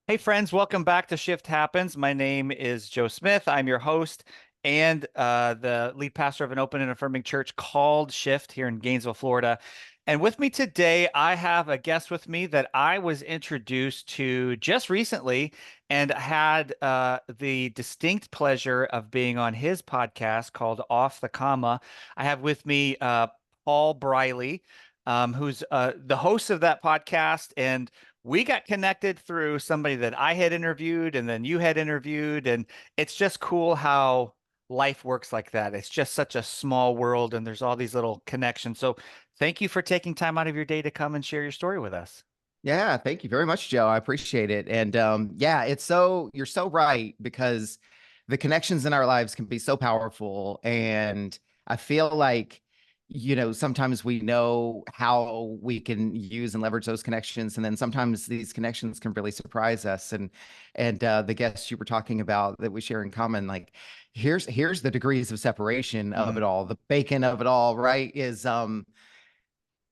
Hey, friends, welcome back to Shift Happens. My name is Joe Smith. I'm your host and the lead pastor of an open and affirming church called Shift here in Gainesville, Florida. And with me today, I have a guest with me that I was introduced to just recently and had the distinct pleasure of being on his podcast called Off the Comma. I have with me Paul Briley, who's the host of that podcast. And we got connected through somebody that I had interviewed and then you had interviewed. And it's just cool how life works like that. It's just such a small world and there's all these little connections. So thank you for taking time out of your day to come and share your story with us. Yeah, thank you very much, Joe. I appreciate it. And yeah, you're so right because the connections in our lives can be so powerful. And I feel like, sometimes we know how we can use and leverage those connections. And then sometimes these connections can really surprise us. And the guests you were talking about that we share in common, like here's the degrees of separation of Mm. it all, the bacon of it all, right? Is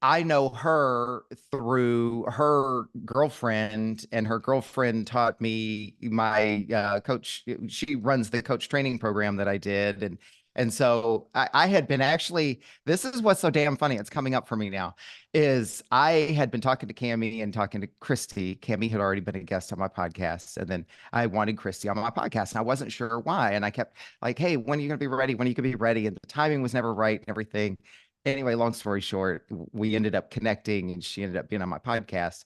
I know her through her girlfriend, and her girlfriend taught me my coach. She runs the coach training program that I did, and so I had been actually. This is what's so damn funny. It's coming up for me now. Is I had been talking to Cami and talking to Christy. Cami had already been a guest on my podcast, and then I wanted Christy on my podcast, and I wasn't sure why. And I kept like, "Hey, when are you going to be ready? When are you going to be ready?" And the timing was never right, and everything. Anyway, long story short, we ended up connecting and she ended up being on my podcast.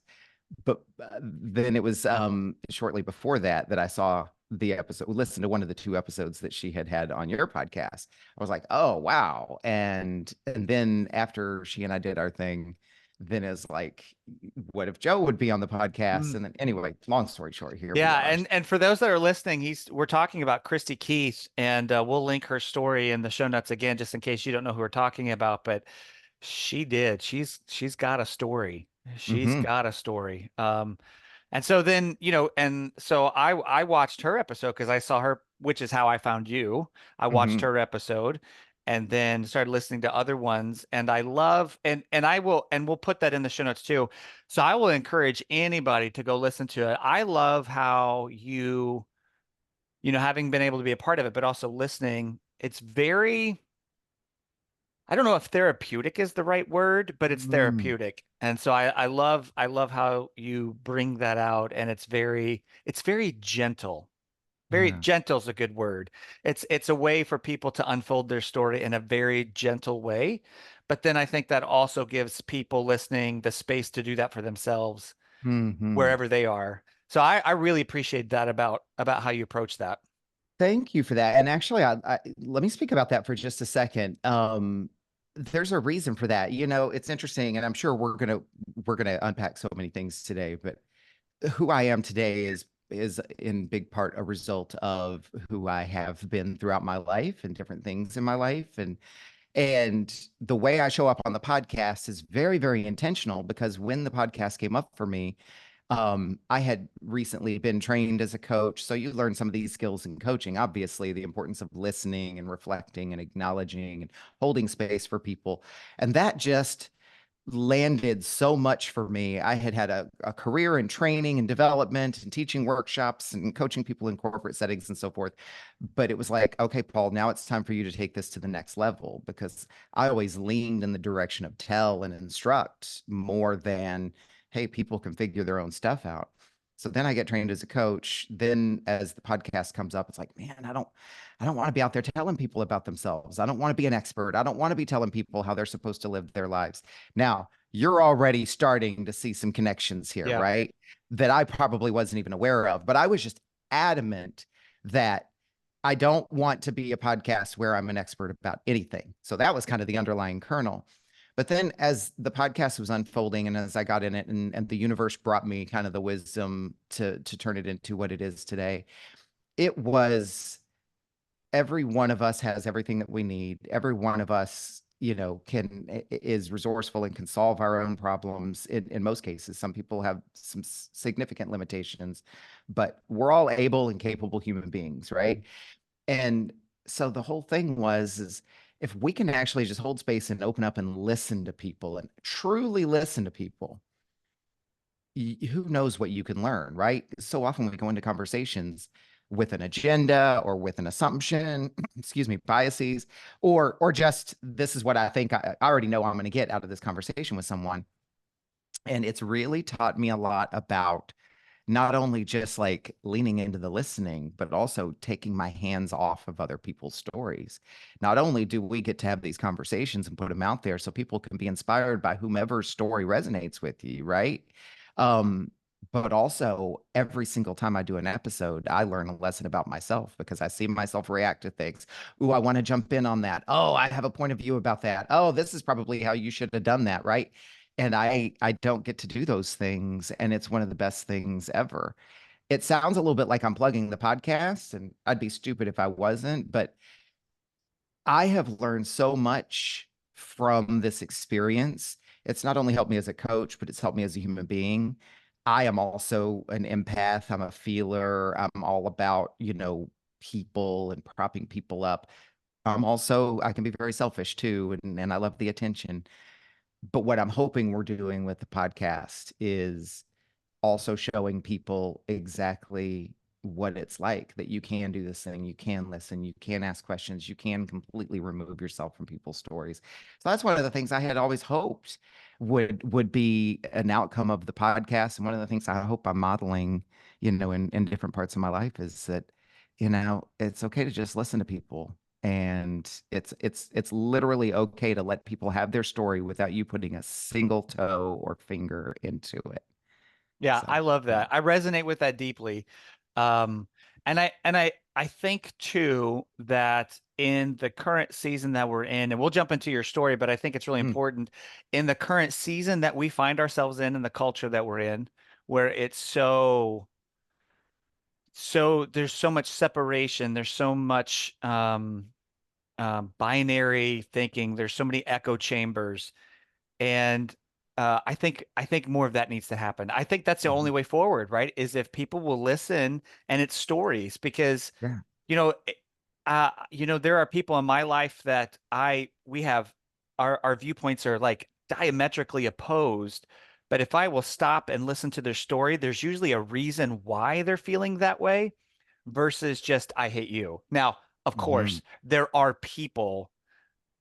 But then it was shortly before that that I saw the episode, listened to one of the two episodes that she had had on your podcast. I was like, oh, wow. And then after she and I did our thing, then it's like, what if Joe would be on the podcast? Mm. And then anyway, long story short, here we Yeah, are. and for those that are listening, we're talking about Christy Keith, and we'll link her story in the show notes again, just in case you don't know who we're talking about. But she did. She's got a story. She's Hmm. got a story. And so then, and so I watched her episode because I saw her, which is how I found you. I watched Hmm. her episode and then started listening to other ones. And I love and I will and we'll put that in the show notes too. So I will encourage anybody to go listen to it. I love how having been able to be a part of it, but also listening, it's very I don't know if therapeutic is the right word, but it's Mm. therapeutic. And so I love how you bring that out and it's very gentle. Very Yeah. gentle is a good word. It's a way for people to unfold their story in a very gentle way. But then I think that also gives people listening the space to do that for themselves Hmm. wherever they are. So I really appreciate that about how you approach that. Thank you for that. And actually, let me speak about that for just a second. There's a reason for that. It's interesting, and I'm sure we're gonna unpack so many things today. But who I am today is in big part a result of who I have been throughout my life and different things in my life. And the way I show up on the podcast is very, very intentional because when the podcast came up for me, I had recently been trained as a coach. So you learn some of these skills in coaching, obviously, the importance of listening and reflecting and acknowledging and holding space for people. And that just landed so much for me. I had had a career in training and development and teaching workshops and coaching people in corporate settings and so forth. But it was like, okay, Paul, now it's time for you to take this to the next level because I always leaned in the direction of tell and instruct more than, hey, people can figure their own stuff out. So then I get trained as a coach. Then as the podcast comes up, it's like, man, I don't want to be out there telling people about themselves. I don't want to be an expert. I don't want to be telling people how they're supposed to live their lives. Now, you're already starting to see some connections here, Yeah. right? That I probably wasn't even aware of, but I was just adamant that I don't want to be a podcast where I'm an expert about anything. So that was kind of the underlying kernel. But then as the podcast was unfolding and as I got in it and the universe brought me kind of the wisdom to turn it into what it is today, it was every one of us has everything that we need. Every one of us, is resourceful and can solve our own problems in most cases. Some people have some significant limitations, but we're all able and capable human beings, right? And so the whole thing is if we can actually just hold space and open up and listen to people and truly listen to people, who knows what you can learn, right? So often we go into conversations with an agenda or with an assumption, excuse me, biases, or just this is what I think I already know I'm going to get out of this conversation with someone. And it's really taught me a lot about not only just like leaning into the listening, but also taking my hands off of other people's stories. Not only do we get to have these conversations and put them out there so people can be inspired by whomever's story resonates with you, right? Um, but also every single time I do an episode, I learn a lesson about myself because I see myself react to things. Ooh, I want to jump in on that. Oh, I have a point of view about that. Oh, this is probably how you should have done that, right? And I don't get to do those things, and it's one of the best things ever. It sounds a little bit like I'm plugging the podcast, and I'd be stupid if I wasn't, but I have learned so much from this experience. It's not only helped me as a coach, but it's helped me as a human being. I am also an empath. I'm a feeler. I'm all about, people and propping people up. I can be very selfish too, and I love the attention. But what I'm hoping we're doing with the podcast is also showing people exactly what it's like that you can do this thing, you can listen, you can ask questions, you can completely remove yourself from people's stories. So that's one of the things I had always hoped would be an outcome of the podcast. And one of the things I hope I'm modeling, in different parts of my life is that, it's okay to just listen to people. And it's literally okay to let people have their story without you putting a single toe or finger into it. Yeah, So, I love yeah. that. I resonate with that deeply. Um, and I think too that in the current season that we're in, and we'll jump into your story, but I think it's really Mm, important in the current season that we find ourselves in and the culture that we're in, where it's so there's so much separation, there's so much binary thinking, there's so many echo chambers. And I think more of that needs to happen. I think that's the only mhm. way forward, right? Is if people will listen and it's stories because Yeah. you know, there are people in my life that we have our viewpoints are like diametrically opposed. But if I will stop and listen to their story, there's usually a reason why they're feeling that way versus just I hate you. Now, of Mhm. course, there are people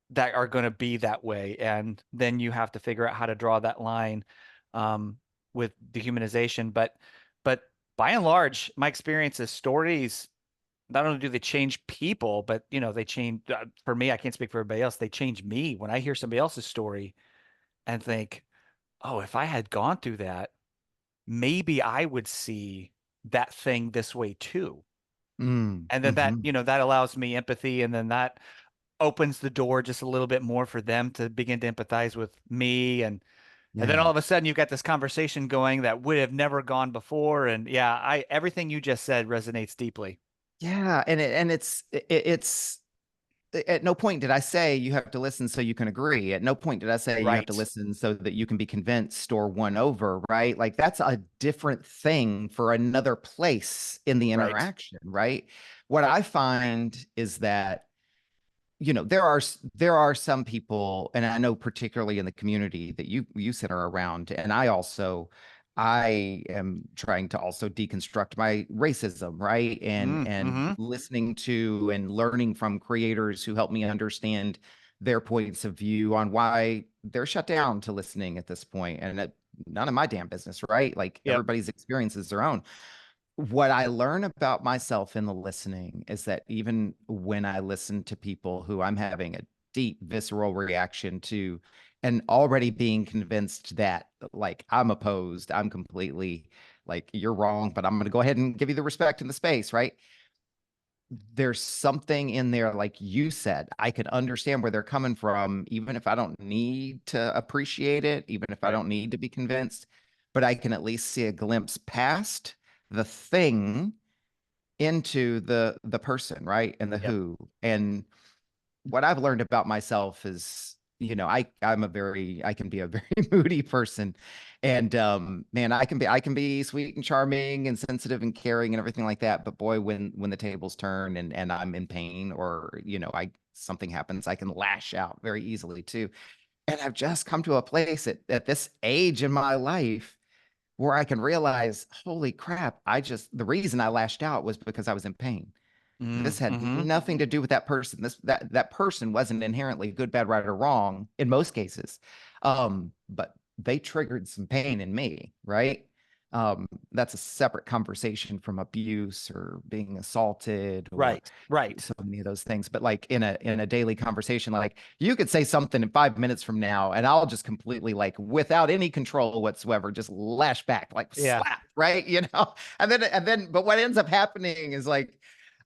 that are going to be that way. And then you have to figure out how to draw that line um, with dehumanization. But by and large, my experience is stories, not only do they change people, but they change for me, I can't speak for everybody else. They change me when I hear somebody else's story and think, oh, if I had gone through that, maybe I would see that thing this way too. Mm, And then that, mhm. that allows me empathy. And then that opens the door just a little bit more for them to begin to empathize with me. And then all Yeah. of a sudden you've got this conversation going that would have never gone before. And yeah, I everything you just said resonates deeply. Yeah, it's at no point did I say you have to listen so you can agree. At no point did I say you have to Right. listen so that you can be convinced or won over, right? Like that's a different thing for another place in the Right. interaction, right? What I find is that there are some people, and I know particularly in the community that you center around, and I am trying to also deconstruct my racism, right? And Mm-hmm. listening to and learning from creators who help me understand their points of view on why they're shut down to listening at this point, and none of my damn business, right? Like Yep. everybody's experience is their own. What I learn about myself in the listening is that even when I listen to people who I'm having a deep visceral reaction to and already being convinced that like I'm opposed, I'm completely like you're wrong, but I'm going to go ahead and give you the respect and the space, right? There's something in there, like you said, I can understand where they're coming from, even if I don't need to appreciate it, even if I Right. don't need to be convinced, but I can at least see a glimpse past the thing into the person, right? And the Yep. who. And what I've learned about myself is, I can be a very moody person. And man, I can be sweet and charming and sensitive and caring and everything like that. But boy, when the tables turn and I'm in pain or, I something happens, I can lash out very easily too. And I've just come to a place at this age in my life where I can realize, holy crap, the reason I lashed out was because I was in pain. This had Mm-hmm. nothing to do with that person. That person wasn't inherently good, bad, right, or wrong in most cases. But they triggered some pain in me, right? That's a separate conversation from abuse or being assaulted or Right, right. so many of those things. But like in a daily conversation, like you could say something in 5 minutes from now, and I'll just completely like without any control whatsoever, just lash back, like Yeah, slap, right? But what ends up happening is like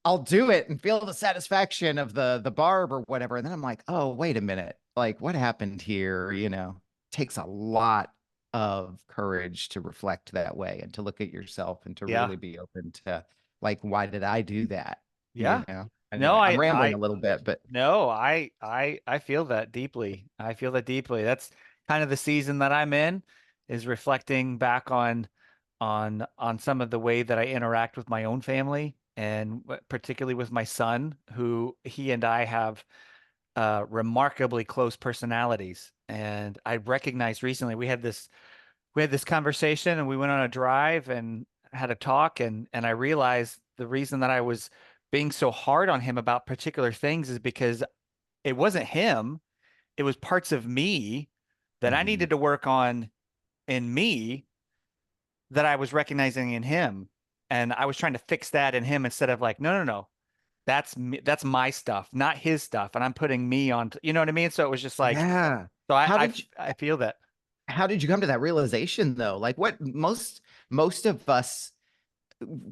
I'll do it and feel the satisfaction of the barb or whatever. And then I'm like, oh, wait a minute. Like, what happened here? Takes a lot of courage to reflect that way and to look at yourself and to yeah, really be open to like, why did I do that? yeah. No, Anyway, I'm rambling a little bit, but no, I feel that deeply. I feel that deeply. That's kind of the season that I'm in, is reflecting back on some of the way that I interact with my own family, and particularly with my son, who he and I have remarkably close personalities. And I recognized recently we had this conversation, and we went on a drive and had a talk, and I realized the reason that I was being so hard on him about particular things is because it wasn't him, it was parts of me that I mhm. needed to work on in me that I was recognizing in him. And I was trying to fix that in him instead of like, no, no, no, that's me, that's my stuff, not his stuff. And I'm putting me on, you know what I mean? So it was just like, Yeah. so I, How I, did you, I feel that. how did you come to that realization though? Like what most of us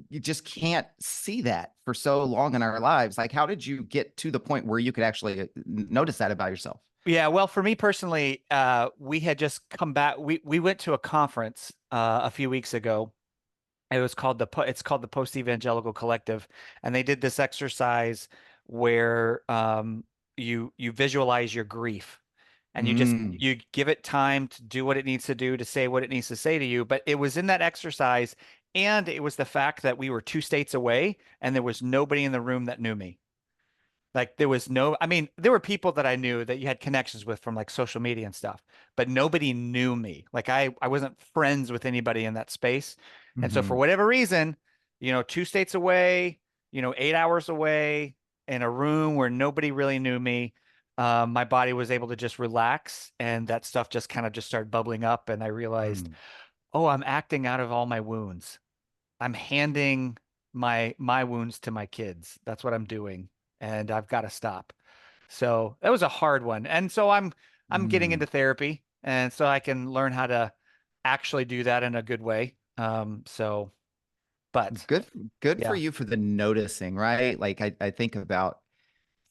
you just can't see that for so long in our lives. Like, how did you get to the point where you could actually notice that about yourself? Yeah, well, for me personally, we had just come back. We went to a conference a few weeks ago. It's called the Post Evangelical Collective, and they did this exercise where you visualize your grief, and Mm, you give it time to do what it needs to do, to say what it needs to say to you. But it was in that exercise, and it was the fact that we were 2 states away, and there was nobody in the room that knew me. Like there was no, I mean, there were people that I knew that you had connections with from like social media and stuff, but nobody knew me. Like I wasn't friends with anybody in that space. And so for mhm, whatever reason, 2 states away, 8 hours away in a room where nobody really knew me, my body was able to just relax, and that stuff just kind of just started bubbling up. And I realized, mm, oh, I'm acting out of all my wounds. I'm handing my wounds to my kids. That's what I'm doing, and I've got to stop. So that was a hard one. And so I'm getting mm. into therapy, and so I can learn how to actually do that in a good way. But Good, good for yeah, you for the noticing, right? Like I think about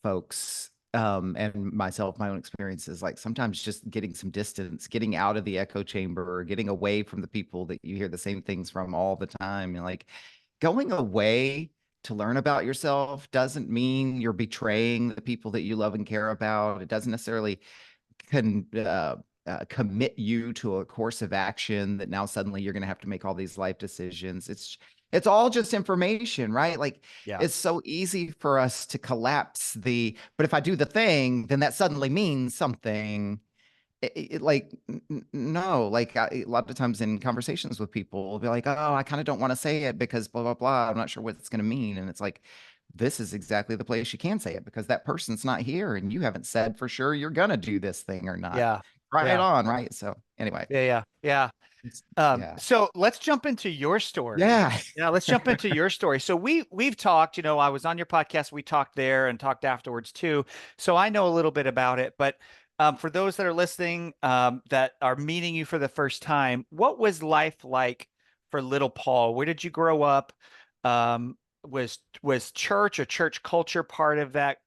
folks and myself, my own experiences, like sometimes just getting some distance, getting out of the echo chamber, getting away from the people that you hear the same things from all the time. And like going away to learn about yourself doesn't mean you're betraying the people that you love and care about. It doesn't necessarily can commit you to a course of action that now suddenly you're going to have to make all these life decisions. It's all just information, right? Like yeah, it's so easy for us to collapse but if I do the thing, then that suddenly means something. Like no, like a lot of times in conversations with people, will be like, "Oh, I kind of don't want to say it because blah blah blah. I'm not sure what it's going to mean." And it's like, this is exactly the place you can say it because that person's not here, and you haven't said for sure you're gonna do this thing or not. yeah, Right yeah, on, right? So anyway, yeah, yeah, yeah. yeah, So let's jump into your story. yeah. Yeah, let's jump into your story. So we've talked, I was on your podcast, we talked there and talked afterwards too. So I know a little bit about it, but for those that are listening, that are meeting you for the first time, what was life like for little Paul? Where did you grow up? Was church or church culture part of that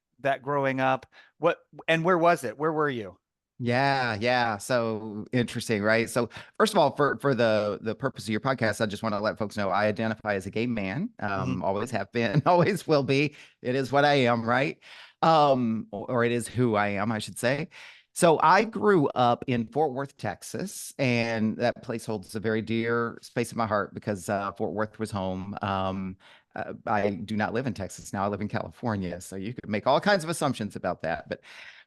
growing up? What and where was it? Where were you? Yeah, yeah. So interesting, right? So first of all, for the purpose of your podcast, I just want to let folks know I identify as a gay man. Hmm. Always have been, always will be. It is what I am, right? Or it is who I am, I should say. So I grew up in Fort Worth, Texas, and that place holds a very dear space in my heart because Fort Worth was home. I do not live in Texas now. I live in California, so you could make all kinds of assumptions about that. But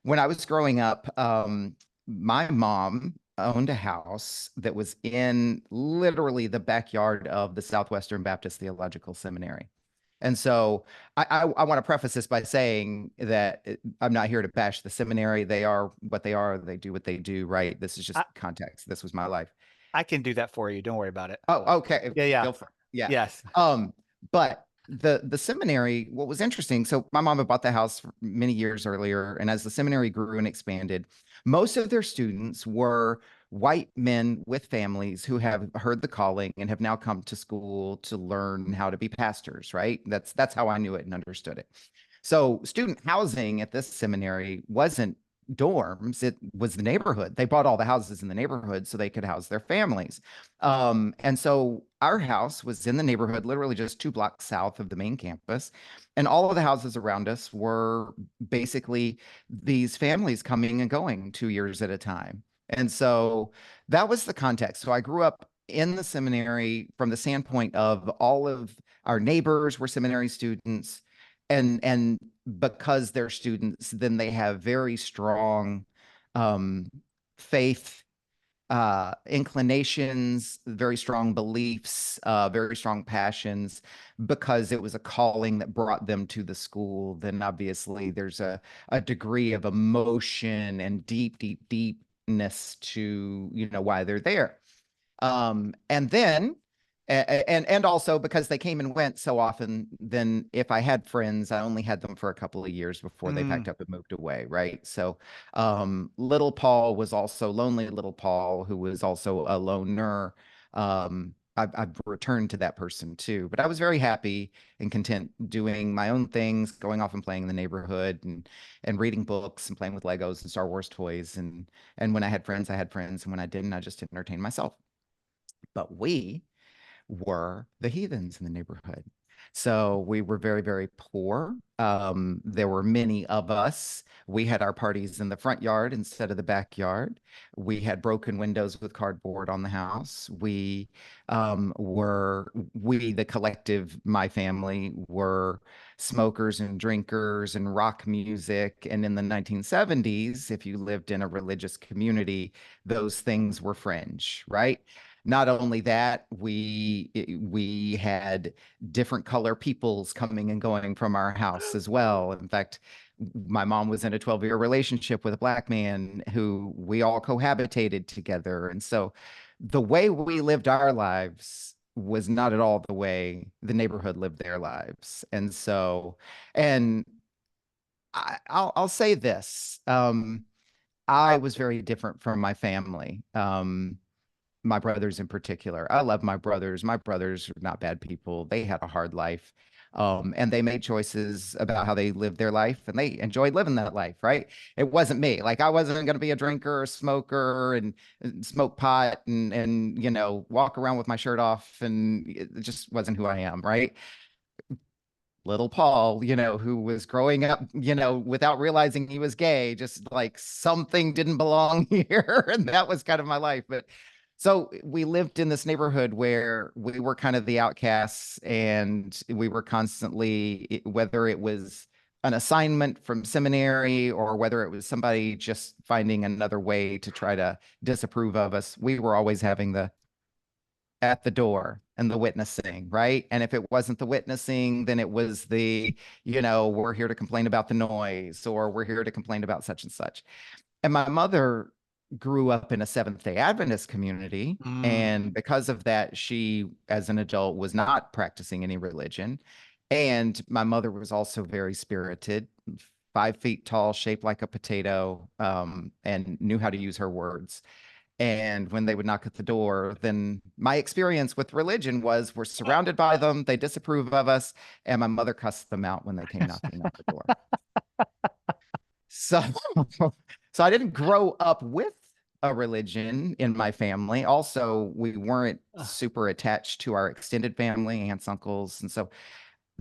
when I was growing up, my mom owned a house that was in literally the backyard of the Southwestern Baptist Theological Seminary. And so I want to preface this by saying that I'm not here to bash the seminary. They are what they are. They do what they do, right? This is just I, context. This was my life. I can do that for you. Don't worry about it. Oh, okay. Yeah, yeah. Feel free. Yeah. Yes. Um, but the seminary, what was interesting, so my mom had bought the house many years earlier, and as the seminary grew and expanded, most of their students were white men with families who have heard the calling and have now come to school to learn how to be pastors, right? That's how I knew it and understood it. So student housing at this seminary wasn't dorms, it was the neighborhood. They bought all the houses in the neighborhood so they could house their families. And so our house was in the neighborhood, literally just 2 blocks south of the main campus. And all of the houses around us were basically these families coming and going 2 years at a time. And so that was the context. So I grew up in the seminary from the standpoint of all of our neighbors were seminary students, and because they're students, then they have very strong um, faith inclinations, very strong beliefs, very strong passions, because it was a calling that brought them to the school. Then obviously there's a degree of emotion and deepness to, why they're there. And then and also because they came and went so often, then if I had friends, I only had them for a couple of years before they Mm. packed up and moved away, right? So little Paul was also lonely, little Paul, who was also a loner. I've returned to that person too, but I was very happy and content doing my own things, going off and playing in the neighborhood and reading books and playing with Legos and Star Wars toys. And when I had friends, I had friends, and when I didn't, I just entertained myself. But we were the heathens in the neighborhood. So we were very, very poor. There were many of us. We had our parties in the front yard instead of the backyard. We had broken windows with cardboard on the house. The collective, my family, were smokers and drinkers and rock music. And in the 1970s, if you lived in a religious community, those things were fringe, right? Not only that, we had different color peoples coming and going from our house as well. In fact, my mom was in a 12-year relationship with a black man who we all cohabitated together. And so the way we lived our lives was not at all the way the neighborhood lived their lives. And so, and I'll say this, I was very different from my family. My brothers in particular. I love my brothers. My brothers are not bad people. They had a hard life. And they made choices about how they lived their life, and they enjoyed living that life, right? It wasn't me. Like I wasn't going to be a drinker or smoker and smoke pot and walk around with my shirt off, and it just wasn't who I am, right? Little Paul, who was growing up, without realizing he was gay, just like something didn't belong here. And that was kind of my life. But so we lived in this neighborhood where we were kind of the outcasts, and we were constantly, whether it was an assignment from seminary or whether it was somebody just finding another way to try to disapprove of us, we were always having the at the door and the witnessing, right? And if it wasn't the witnessing, then it was we're here to complain about the noise, or we're here to complain about such and such. And my mother grew up in a Seventh-day Adventist community. Mm. And because of that, she, as an adult, was not practicing any religion. And my mother was also very spirited, 5 feet tall, shaped like a potato, and knew how to use her words. And when they would knock at the door, then my experience with religion was we're surrounded by them, they disapprove of us, and my mother cussed them out when they came knocking at the door. So, so I didn't grow up with a religion in my family. Also, we weren't super attached to our extended family, aunts, uncles. And so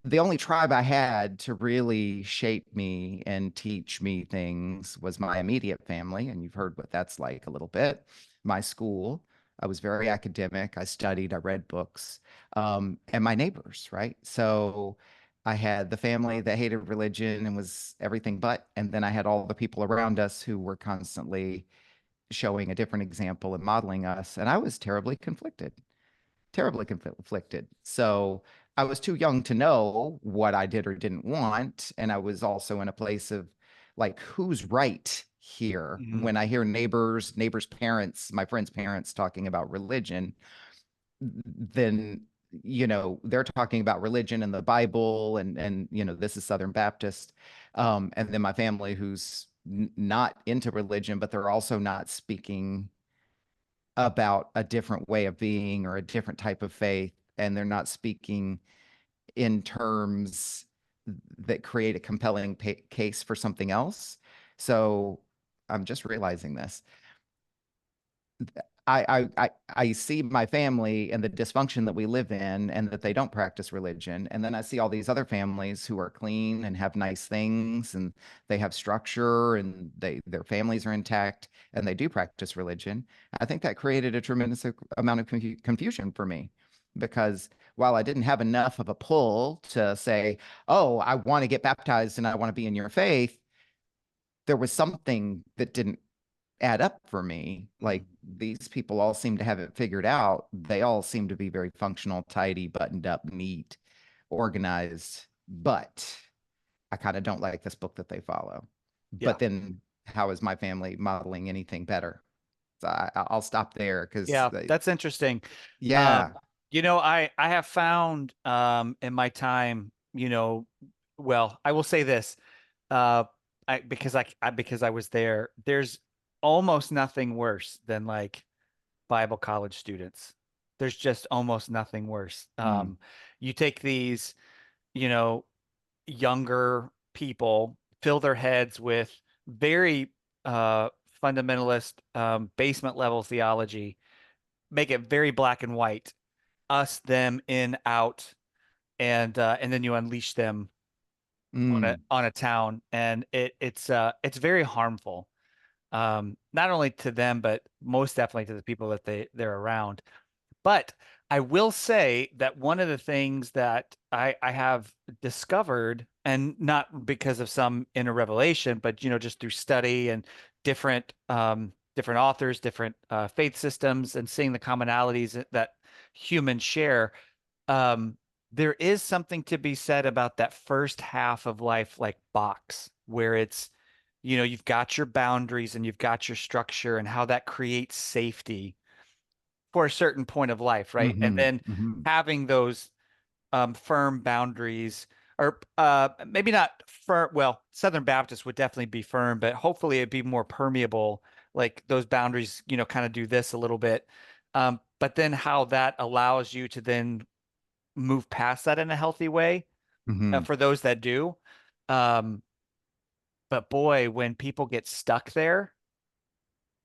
the only tribe I had to really shape me and teach me things was my immediate family. And you've heard what that's like a little bit. My school, I was very academic. I studied, I read books, and my neighbors, right? So I had the family that hated religion and was everything but, and then I had all the people around us who were constantly showing a different example and modeling us. And I was terribly conflicted. So I was too young to know what I did or didn't want. And I was also in a place of like, who's right here? Mhm. When I hear neighbors' parents, my friends' parents talking about religion, then they're talking about religion and the Bible, and this is Southern Baptist, and then my family who's not into religion, but they're also not speaking about a different way of being or a different type of faith, and they're not speaking in terms that create a compelling case for something else. So I'm just realizing this. I see my family and the dysfunction that we live in and that they don't practice religion. And then I see all these other families who are clean and have nice things and they have structure and their families are intact and they do practice religion. I think that created a tremendous amount of confusion for me because while I didn't have enough of a pull to say, oh, I want to get baptized and I want to be in your faith, there was something that didn't add up for me. Like these people all seem to have it figured out. They all seem to be very functional, tidy, buttoned up, neat, organized. But I kind of don't like this book that they follow. Yeah. But then how is my family modeling anything better? So I'll stop there because Yeah, that's interesting. Um, yeah. I have found in my time, well, I will say this, uh because I was there, there's almost nothing worse than like Bible college students. There's just almost nothing worse. Mm, You take these, you know, younger people, fill their heads with very fundamentalist basement level theology, make it very black and white, us, them, in, out, and then you unleash them mm, on a town, and it's very harmful, not only to them but most definitely to the people that they're around. But I will say that one of the things that I have discovered, and not because of some inner revelation, but just through study and different authors, different faith systems, and seeing the commonalities that humans share, um, there is something to be said about that first half of life, like box, where it's, you've got your boundaries and you've got your structure and how that creates safety for a certain point of life, right? And hmm then hmm having those firm boundaries, or maybe not firm. Well, Southern Baptist would definitely be firm, but hopefully it'd be more permeable. Like those boundaries, kind of do this a little bit. But then how that allows you to then move past that in a healthy way, hmm for those that do. Um, but boy, when people get stuck there,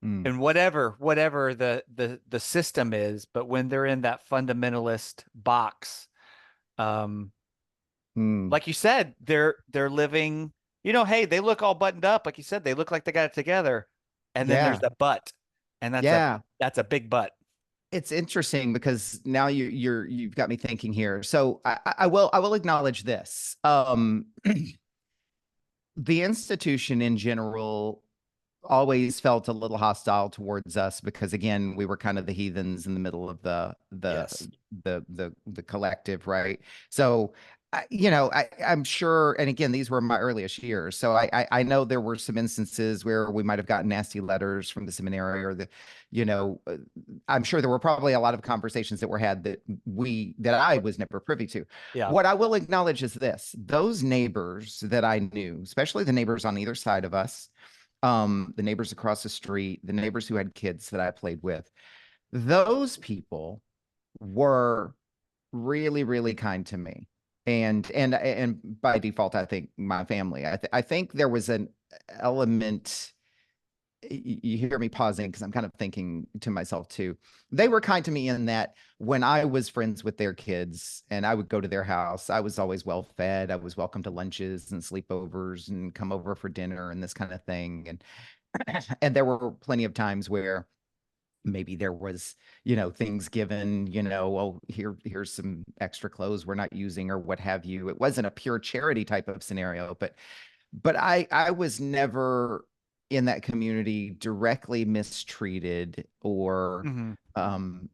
mm, and whatever the system is, but when they're in that fundamentalist box, um, mm. like you said, they're living, hey, they look all buttoned up, like you said, they look like they got it together, and then there's Yeah. the but, and Yeah. that's a big but. It's interesting because now you've got me thinking here. So I will acknowledge this. The institution in general always felt a little hostile towards us because again we were kind of the heathens in the middle of Yes. the collective, right? So I'm sure, and again these were my earliest years, so I know there were some instances where we might have gotten nasty letters from the seminary or the you know uh, I'm sure there were probably a lot of conversations that were had that I was never privy to. Yeah. What I will acknowledge is this: those neighbors that I knew, especially the neighbors on either side of us, the neighbors across the street, the neighbors who had kids that I played with, those people were really, really kind to me. And by default, I think my family. I think there was an element. You hear me pausing because I'm kind of thinking to myself too. They were kind to me in that when I was friends with their kids and I would go to their house, I was always well fed. I was welcome to lunches and sleepovers and come over for dinner and this kind of thing. And there were plenty of times where maybe there was things given, oh, here's some extra clothes we're not using or what have you. It wasn't a pure charity type of scenario, but I was never in that community directly mistreated Hmm.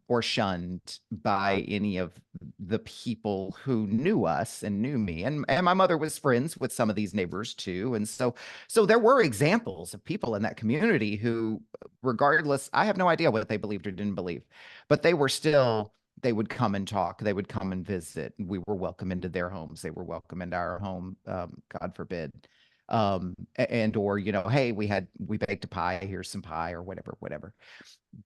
or shunned by any of the people who knew us and knew me. And my mother was friends with some of these neighbors too. And so there were examples of people in that community who, regardless, I have no idea what they believed or didn't believe, but they were still, they would come and talk, they would come and visit. We were welcome into their homes, they were welcome into our home, God forbid. And or, hey, we baked a pie, here's some pie or whatever.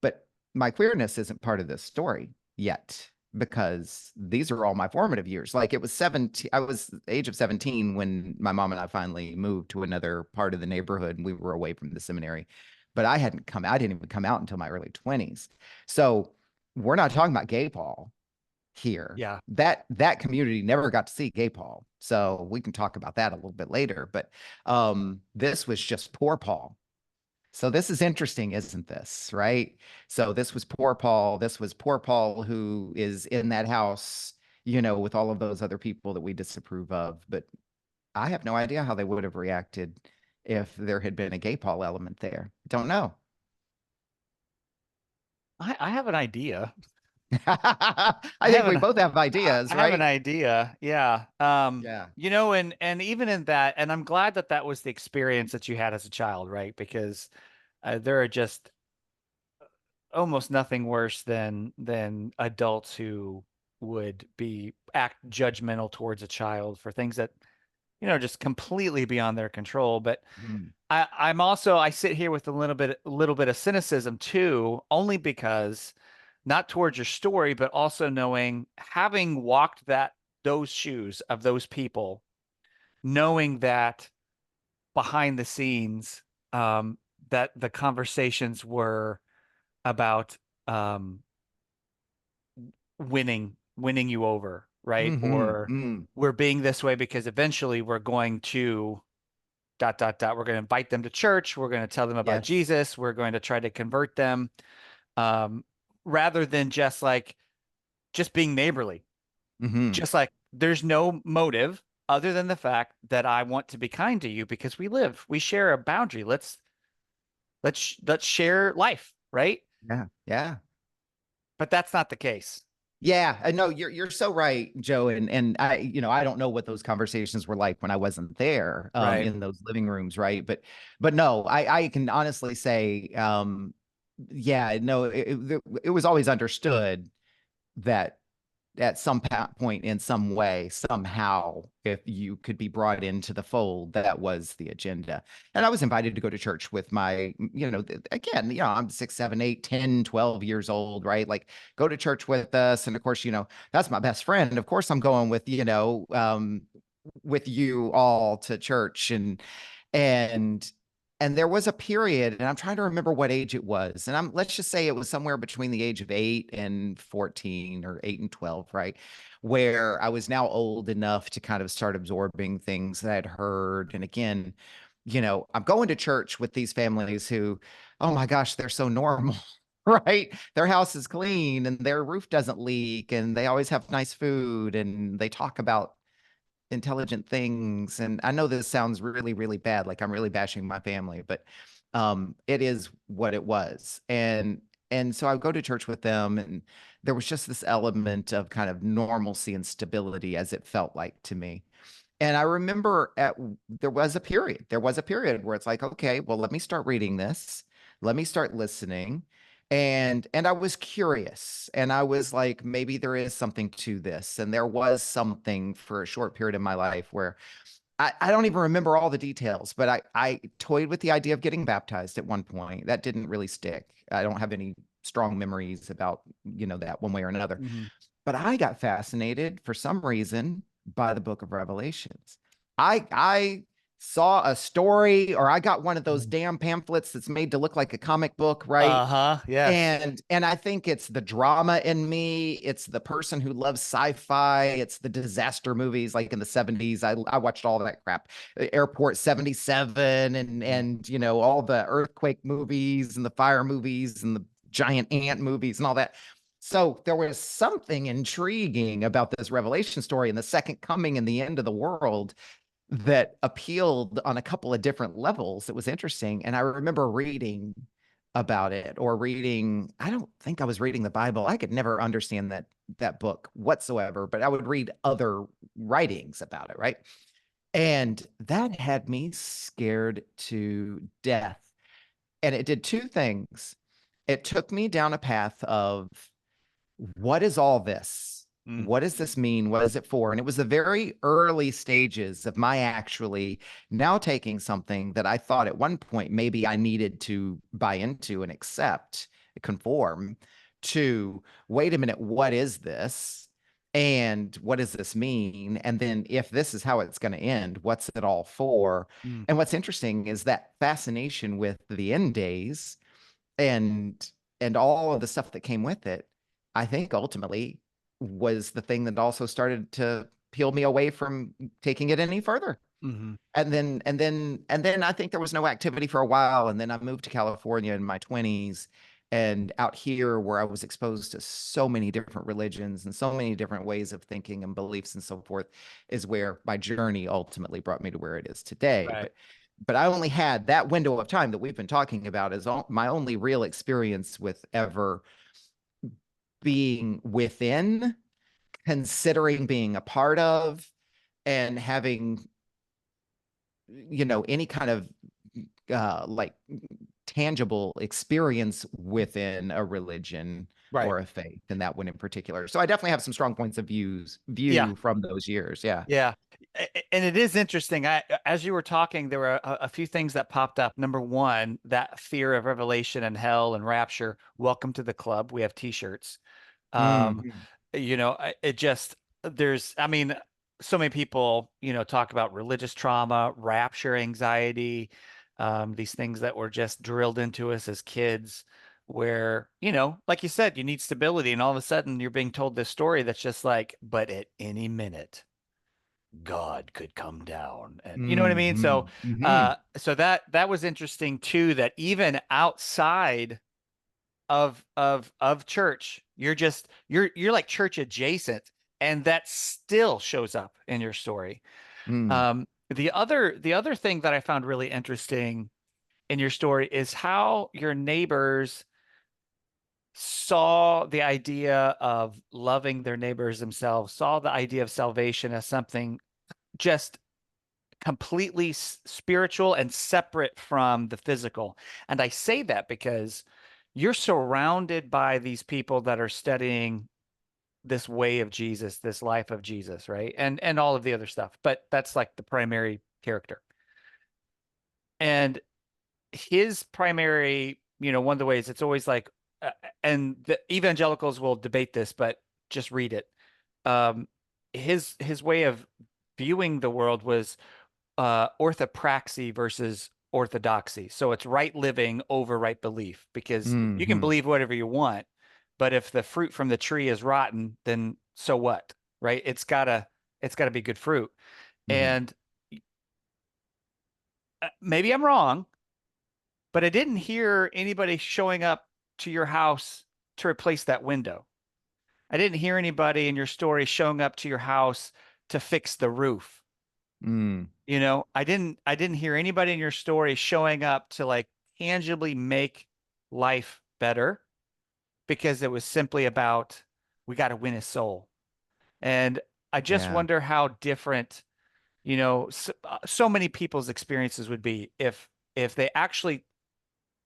But my queerness isn't part of this story yet, because these are all my formative years. Like, it was 17, I was the age of 17 when my mom and I finally moved to another part of the neighborhood, and we were away from the seminary. But I didn't even come out until my early 20s. So we're not talking about gay Paul here. Yeah. That community never got to see gay Paul. So we can talk about that a little bit later. But this was just poor Paul. So this is interesting, isn't this? Right. So this was poor Paul. This was poor Paul who is in that house, with all of those other people that we disapprove of. But I have no idea how they would have reacted if there had been a gay Paul element there. Don't know. I have an idea. I I think have we an both have ideas, I have an right? idea. Yeah. Yeah. And even in that, and I'm glad that that was the experience that you had as a child, right? Because there are just almost nothing worse than adults who would be act judgmental towards a child for things that, just completely beyond their control. But Mm. I'm also, I sit here with a little bit of cynicism too, only because not towards your story, but also knowing, having walked those shoes of those people, knowing that behind the scenes, that the conversations were about um, winning you over, right? Mm-hmm. Or Mm. we're being this way because eventually we're going to dot dot dot. We're going to invite them to church. We're going to tell them about Yes. Jesus. We're going to try to convert them, um, rather than just being neighborly. Mm-hmm. Just like there's no motive other than the fact that I want to be kind to you because we share a boundary. Let's share life, right? Yeah. Yeah. But that's not the case, Yeah, I know you're so right, Joe. And I, I don't know what those conversations were like when I wasn't there, right? in those living rooms, right? But no, I can honestly say, yeah, no, it was always understood that at some point, in some way, somehow, if you could be brought into the fold, that was the agenda. And I was invited to go to church with my, again, I'm 6, 7, 8, 10, 12 years old, right? Like, go to church with us. And of course, that's my best friend. Of course, I'm going with you all to church. And and there was a period, and I'm trying to remember what age it was. And let's just say it was somewhere between the age of 8 and 14, or 8 and 12, right? Where I was now old enough to kind of start absorbing things that I'd heard. And again, I'm going to church with these families who, oh my gosh, they're so normal. Right? Their house is clean and their roof doesn't leak and they always have nice food and they talk about intelligent things. And I know this sounds really, really bad, like I'm really bashing my family, but it is what it was. And so I would go to church with them, and there was just this element of kind of normalcy and stability, as it felt like to me. And I remember there was a period where it's like, okay, well, let me start reading this. Let me start listening. And I was curious, and I was like, maybe there is something to this. And there was something for a short period of my life where I don't even remember all the details, but I toyed with the idea of getting baptized at one point. That didn't really stick. I don't have any strong memories about, that one way or another. Hmm. But I got fascinated for some reason by the book of Revelations. I saw a story, or I got one of those damn pamphlets that's made to look like a comic book, right? Uh-huh. Yes. And I think it's the drama in me. It's the person who loves sci-fi. It's the disaster movies like in the 70s. I watched all that crap. Airport 77 and all the earthquake movies and the fire movies and the giant ant movies and all that. So there was something intriguing about this Revelation story and the second coming and the end of the world that appealed on a couple of different levels. It was interesting. And I remember reading about it or reading, I don't think I was reading the Bible. I could never understand that book whatsoever, but I would read other writings about it, right? And that had me scared to death. And it did two things. It took me down a path of, what is all this? Mm, What does this mean? What is it for? And it was the very early stages of my actually now taking something that I thought at one point maybe I needed to buy into and accept, conform to, wait a minute, what is this? And what does this mean? And then if this is how it's going to end, what's it all for? mm, And what's interesting is that fascination with the end days and all of the stuff that came with it, I think ultimately was the thing that also started to peel me away from taking it any further. mhm. And then I think there was no activity for a while. And then I moved to California in my 20s. And out here, where I was exposed to so many different religions and so many different ways of thinking and beliefs and so forth, is where my journey ultimately brought me to where it is today. Right. But I only had that window of time that we've been talking about as my only real experience with ever being within, considering being a part of, and having, any kind of like tangible experience within a religion Right. or a faith, and that one in particular. So I definitely have some strong points of Yeah. view from those years. Yeah. Yeah. And it is interesting. As you were talking, there were a few things that popped up. Number one, that fear of revelation and hell and rapture. Welcome to the club. We have t-shirts. Um, Mm, it just, I mean, so many people, talk about religious trauma, rapture anxiety, these things that were just drilled into us as kids, where, like you said, you need stability. And all of a sudden you're being told this story that's just like, but at any minute, God could come down, and you know what I mean? So mm, mm, that was interesting too, that even outside of church, you're like church adjacent, and that still shows up in your story. mm, The other thing that I found really interesting in your story is how your neighbors saw the idea of loving their neighbors themselves, saw the idea of salvation as something just completely spiritual and separate from the physical. And I say that because you're surrounded by these people that are studying this way of Jesus, this life of Jesus, right? And all of the other stuff. But that's like the primary character. And his primary, one of the ways it's always like, and the evangelicals will debate this, but just read it. Um, his way of viewing the world was orthopraxy versus orthodoxy. So it's right living over right belief, because you can mm, believe whatever you want, but if the fruit from the tree is rotten, then so what, right? It's gotta be good fruit. mm, And maybe I'm wrong, but I didn't hear anybody showing up to your house to replace that window. I didn't hear anybody in your story showing up to your house to fix the roof. mm, I didn't hear anybody in your story showing up to like tangibly make life better, because it was simply about, we got to win his soul. And I just yeah. wonder how different, so many people's experiences would be if they actually,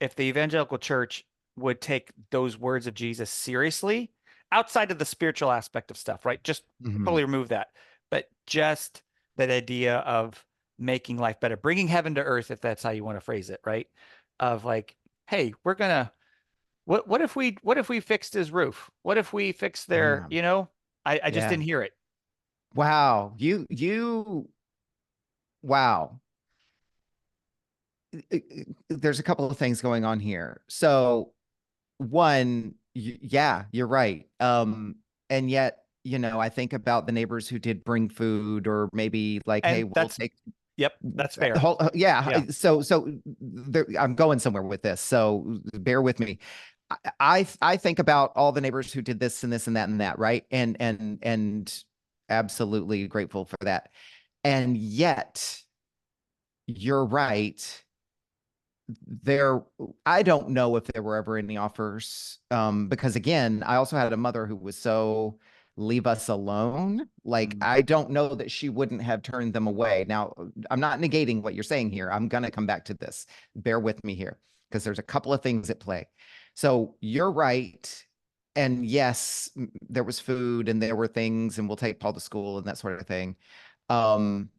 if the evangelical church would take those words of Jesus seriously, outside of the spiritual aspect of stuff, right? Just Mm, totally remove that. But just that idea of making life better, bringing heaven to earth, if that's how you want to phrase it, right? Of like, hey, what if we fixed his roof? What if we fixed their, yeah. I just Yeah. didn't hear it. Wow. Wow. There's a couple of things going on here. So one, yeah, you're right. And yet, I think about the neighbors who did bring food, or maybe like, hey, And we'll that's, take yep, that's fair. yeah. Yeah. So there, I'm going somewhere with this. So bear with me. I think about all the neighbors who did this and this and that and that, right? And absolutely grateful for that. And yet, you're right. There, I don't know if there were ever any offers, because again, I also had a mother who was so leave us alone. Like, Mm. I don't know that she wouldn't have turned them away. Now, I'm not negating what you're saying here. I'm going to come back to this. Bear with me here, because there's a couple of things at play. So you're right. And yes, there was food and there were things, and we'll take Paul to school and that sort of thing. Um,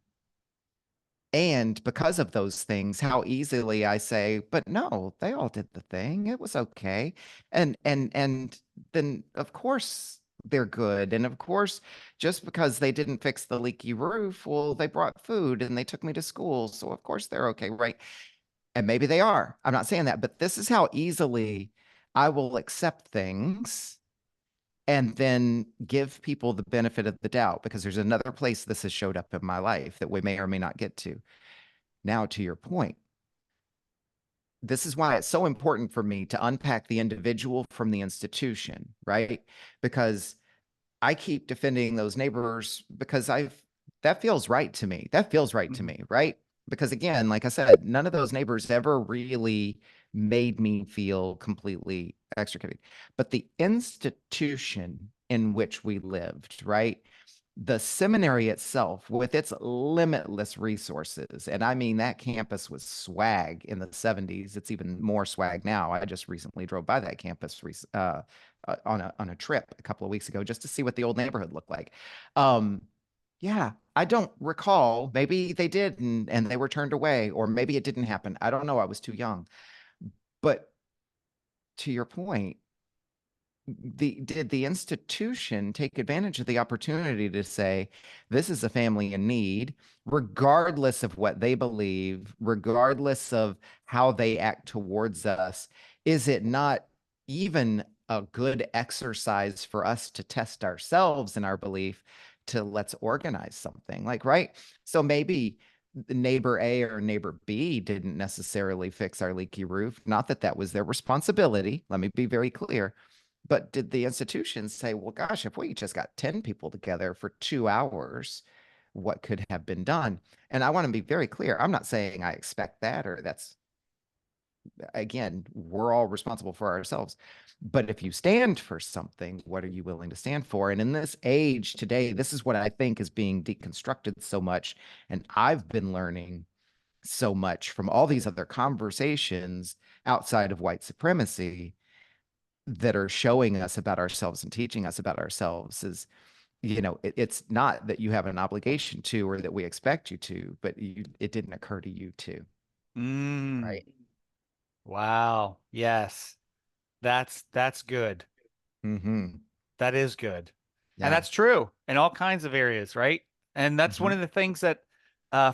and because of those things, how easily I say, but no, they all did the thing. It was okay. And then of course they're good. And of course, just because they didn't fix the leaky roof, well, they brought food and they took me to school. So of course they're okay, right? And maybe they are. I'm not saying that, but this is how easily I will accept things and then give people the benefit of the doubt, because there's another place this has showed up in my life that we may or may not get to. Now, to your point, this is why it's so important for me to unpack the individual from the institution, right? Because I keep defending those neighbors because that feels right to me. That feels right to Mhm. me, right? Because again, like I said, none of those neighbors ever really made me feel completely extricated. But the institution in which we lived, right? The seminary itself, with its limitless resources, and I mean, that campus was swag in the 70s. It's even more swag now. I just recently drove by that campus on a trip a couple of weeks ago just to see what the old neighborhood looked like. Um, yeah, I don't recall. Maybe they did and they were turned away, or maybe it didn't happen. I don't know. I was too young. But to your point, did the institution take advantage of the opportunity to say, this is a family in need, regardless of what they believe, regardless of how they act towards us? Is it not even a good exercise for us to test ourselves in our belief to let's organize something? Like, right? So maybe neighbor A or neighbor B didn't necessarily fix our leaky roof. Not that that was their responsibility. Let me be very clear. But did the institution say, well, gosh, if we just got 10 people together for 2 hours, what could have been done? And I want to be very clear. I'm not saying I expect that, or that's, again, we're all responsible for ourselves. But if you stand for something, what are you willing to stand for? And in this age today, this is what I think is being deconstructed so much. And I've been learning so much from all these other conversations outside of white supremacy that are showing us about ourselves and teaching us about ourselves is, it's not that you have an obligation to, or that we expect you to, but it didn't occur to you to, Mm. right? Wow. Yes. That's good. Mm-hmm. That is good. And Yeah. that's true in all kinds of areas, right? And that's one Mm-hmm. of the things that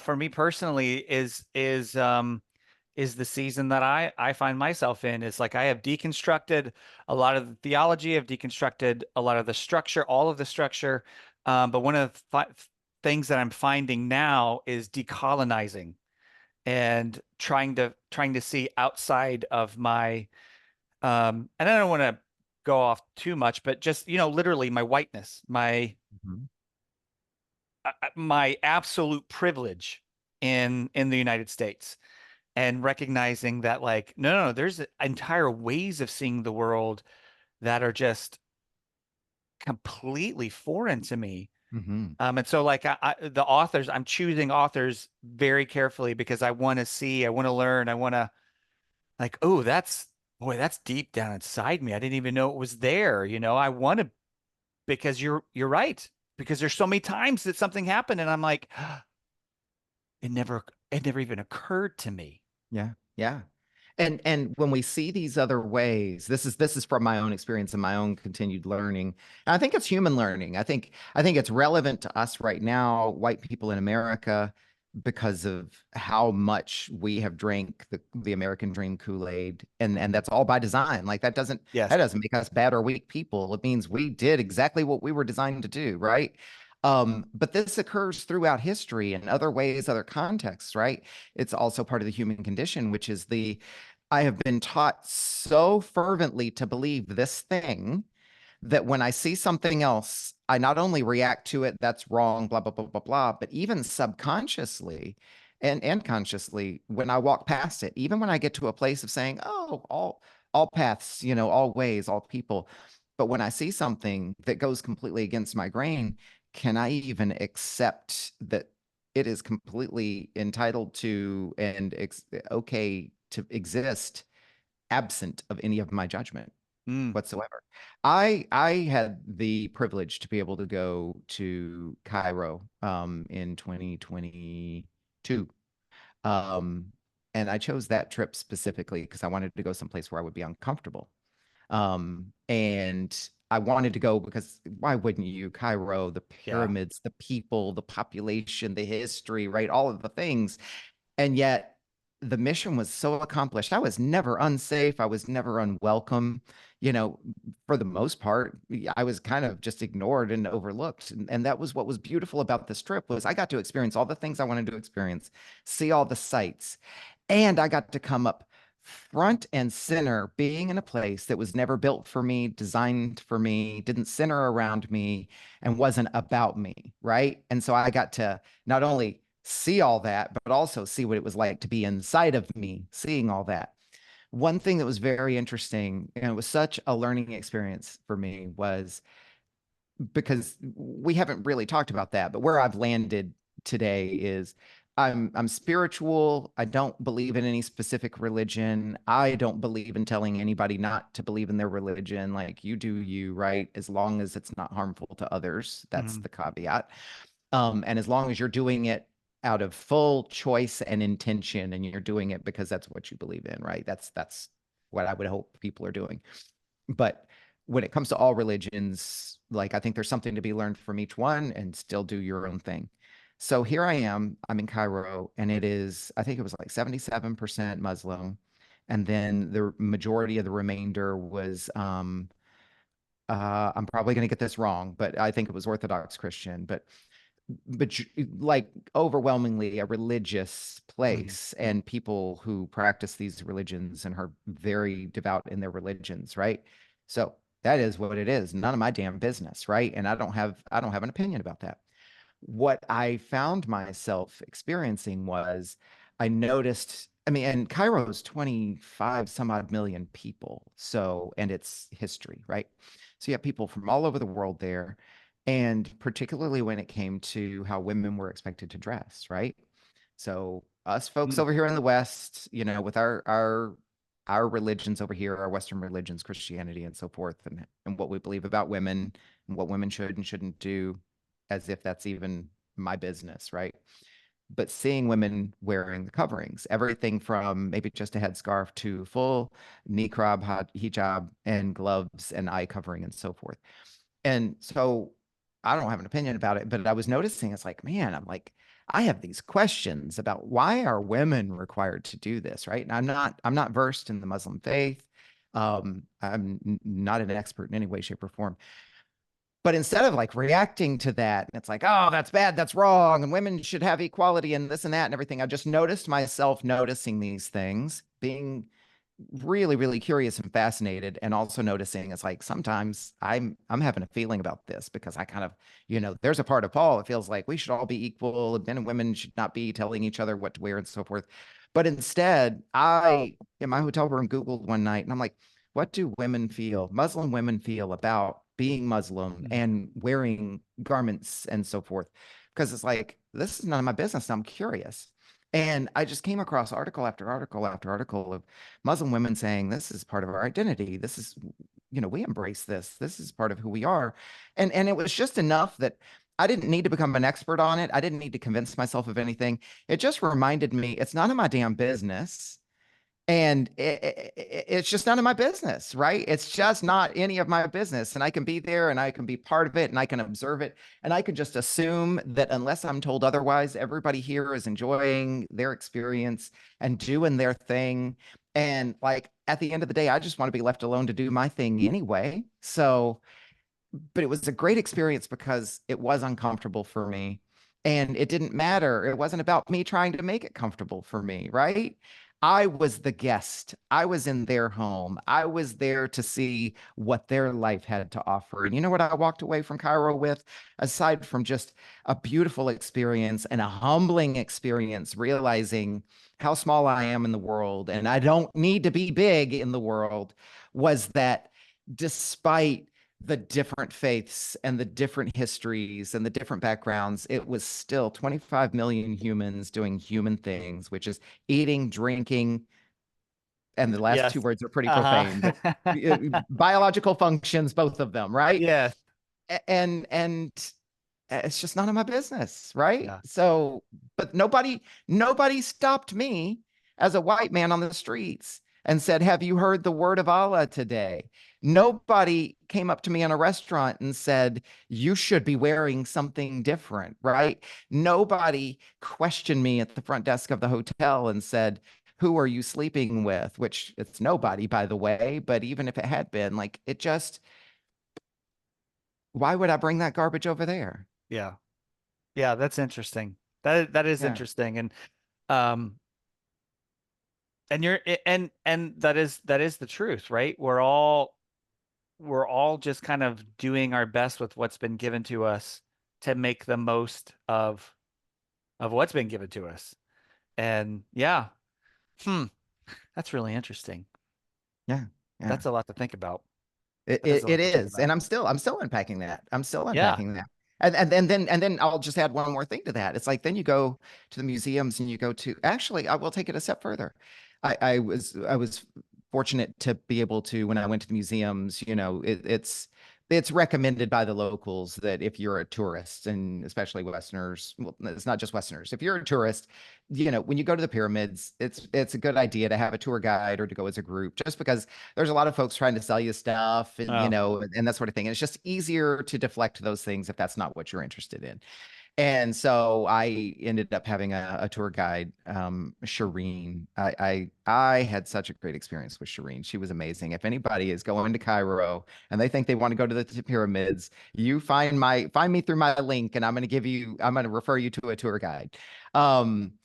for me personally is the season that I find myself in. Is like I have deconstructed a lot of the theology, I've deconstructed a lot of the structure, all of the structure. But one of the things that I'm finding now is decolonizing and trying to see outside of my and I don't want to go off too much, but just, literally my whiteness, Mm-hmm. my absolute privilege in the United States, and recognizing that, like, no, there's entire ways of seeing the world that are just completely foreign to me. Mm-hmm. And so, like, the authors, I'm choosing authors very carefully because I want to see, I want to learn, I want to, like, oh, that's deep down inside me. I didn't even know it was there. I want to, because you're right. Because there's so many times that something happened and I'm like, it never even occurred to me. Yeah. Yeah. And when we see these other ways, this is from my own experience and my own continued learning. And I think it's human learning. I think it's relevant to us right now, white people in America, because of how much we have drank the American dream Kool-Aid. And Mhm. that's all by design. Like, Yes. that doesn't make us bad or weak people. It means we did exactly what we were designed to do, right? But this occurs throughout history in other ways, other contexts, right? It's also part of the human condition, which is I have been taught so fervently to believe this thing that when I see something else, I not only react to it, that's wrong, blah, blah, blah, blah, blah, but even subconsciously and consciously, when I walk past it, even when I get to a place of saying, oh, all paths, all ways, all people. But when I see something that goes completely against my grain, can I even accept that it is completely entitled to and okay to exist absent of any of my judgment Mm, whatsoever? I had the privilege to be able to go to Cairo in 2022. Um, and I chose that trip specifically because I wanted to go someplace where I would be uncomfortable. And I wanted to go because why wouldn't you? Cairo, the yeah. pyramids, the people, the population, the history, right? All of the things. And yet the mission was so accomplished. I was never unsafe. I was never unwelcome. You know, for the most part, I was kind of just ignored and overlooked. And that was what was beautiful about this trip was I got to experience all the things I wanted to experience, see all the sights, and I got to come up front and center, being in a place that was never built for me, designed for me, didn't center around me, and wasn't about me, right? And so I got to not only see all that, but also see what it was like to be inside of me, seeing all that. One thing that was very interesting, and it was such a learning experience for me, was because we haven't really talked about that, but where I've landed today is I'm spiritual. I don't believe in any specific religion. I don't believe in telling anybody not to believe in their religion. Like you do you, right? As long as it's not harmful to others. That's Mhm. the caveat. And as long as you're doing it out of full choice and intention, and you're doing it because that's what you believe in, right? That's what I would hope people are doing. But when it comes to all religions, like I think there's something to be learned from each one and still do your own thing. So here I am, I'm in Cairo, and it is, I think it was like 77% Muslim. And then the majority of the remainder was, I'm probably going to get this wrong, but I think it was Orthodox Christian. But like overwhelmingly a religious Mhm. place and people who practice these religions and are very devout in their religions, right? So that is what it is. None of my damn business, right? And I don't have an opinion about that. What I found myself experiencing was I noticed, I mean, and Cairo's 25 some odd million people. So, and it's history, right? So you have people from all over the world there. And particularly when it came to how women were expected to dress, right? So us folks Mm, over here in the West, with our religions over here, our Western religions, Christianity and so forth, and what we believe about women and what women should and shouldn't do, as if that's even my business, right? But seeing women wearing the coverings, everything from maybe just a headscarf to full niqab, hijab, and gloves and eye covering and so forth. And so I don't have an opinion about it, but I was noticing it's like, man, I'm like, I have these questions about why are women required to do this, right? And I'm not versed in the Muslim faith. I'm not an expert in any way, shape, or form. But instead of like reacting to that, and it's like, oh, that's bad, that's wrong, and women should have equality and this and that and everything, I just noticed myself noticing these things, being really, really curious and fascinated, and also noticing it's like sometimes I'm having a feeling about this because I kind of, there's a part of Paul, it feels like we should all be equal, men and women should not be telling each other what to wear and so forth. But instead, I in my hotel room Googled one night and I'm like, what do women feel, Muslim women feel about being Muslim mm, and wearing garments and so forth? Because it's like, this is none of my business. I'm curious. And I just came across article after article after article of Muslim women saying this is part of our identity. This is, we embrace this. This is part of who we are. And it was just enough that I didn't need to become an expert on it. I didn't need to convince myself of anything. It just reminded me it's none of my damn business. And it's just none of my business, right? It's just not any of my business. And I can be there and I can be part of it and I can observe it. And I can just assume that unless I'm told otherwise, everybody here is enjoying their experience and doing their thing. And like at the end of the day, I just want to be left alone to do my thing anyway. So, but it was a great experience because it was uncomfortable for me. And it didn't matter. It wasn't about me trying to make it comfortable for me, right? I was the guest. I was in their home. I was there to see what their life had to offer. And you know what I walked away from Cairo with, aside from just a beautiful experience and a humbling experience, realizing how small I am in the world and I don't need to be big in the world, was that despite the different faiths and the different histories and the different backgrounds, it was still 25 million humans doing human things, which is eating, drinking, and the last two Yes. words are pretty profane, but Uh-huh. biological functions, both of them, right? Yes. And it's just none of my business, right? Yeah. So, but nobody stopped me as a white man on the streets and said, "Have you heard the word of Allah today?" Nobody came up to me in a restaurant and said, "You should be wearing something different," right? Nobody questioned me at the front desk of the hotel and said, "Who are you sleeping with?" Which it's nobody, by the way, but even if it had been, like, it just, why would I bring that garbage over there? Yeah. Yeah, that's interesting. That is Yeah. interesting. Um and you're and that is the truth, right? We're all just kind of doing our best with what's been given to us to make the most of what's been given to us. And yeah, hmm, that's really interesting. Yeah. Yeah. That's a lot to think about. It, That is it a it lot to think is, about. and I'm still unpacking that. I'm still Yeah. unpacking that. And then I'll just add one more thing to that. It's like then you go to the museums and you go to, actually, I will take it a step further. I was fortunate to be able to, when I went to the museums, it's recommended by the locals that if you're a tourist, and especially Westerners, well, it's not just Westerners, if you're a tourist, when you go to the pyramids, it's a good idea to have a tour guide or to go as a group, just because there's a lot of folks trying to sell you stuff and Oh, and that sort of thing. And it's just easier to deflect those things if that's not what you're interested in. And so I ended up having a tour guide, Shireen. I had such a great experience with Shireen. She was amazing. If anybody is going to Cairo and they think they want to go to the pyramids, you find me through my link, and I'm going to refer you to a tour guide. Um,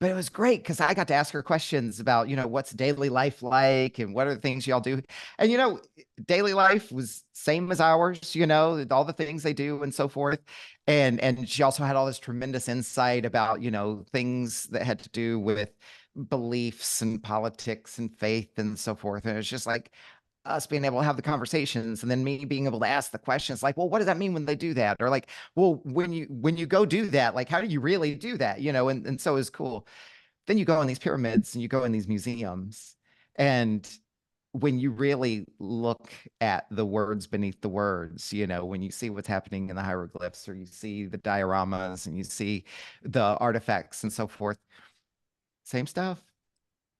but it was great because I got to ask her questions about, what's daily life like and what are the things y'all do. And, daily life was same as ours, all the things they do and so forth. And she also had all this tremendous insight about, things that had to do with beliefs and politics and faith and so forth. And it was just like us being able to have the conversations and then me being able to ask the questions like, well, what does that mean when they do that? Or like, well, when you go do that, like, how do you really do that? And so it's cool. Then you go in these pyramids and you go in these museums, and when you really look at the words beneath the words, when you see what's happening in the hieroglyphs or you see the dioramas and you see the artifacts and so forth, same stuff,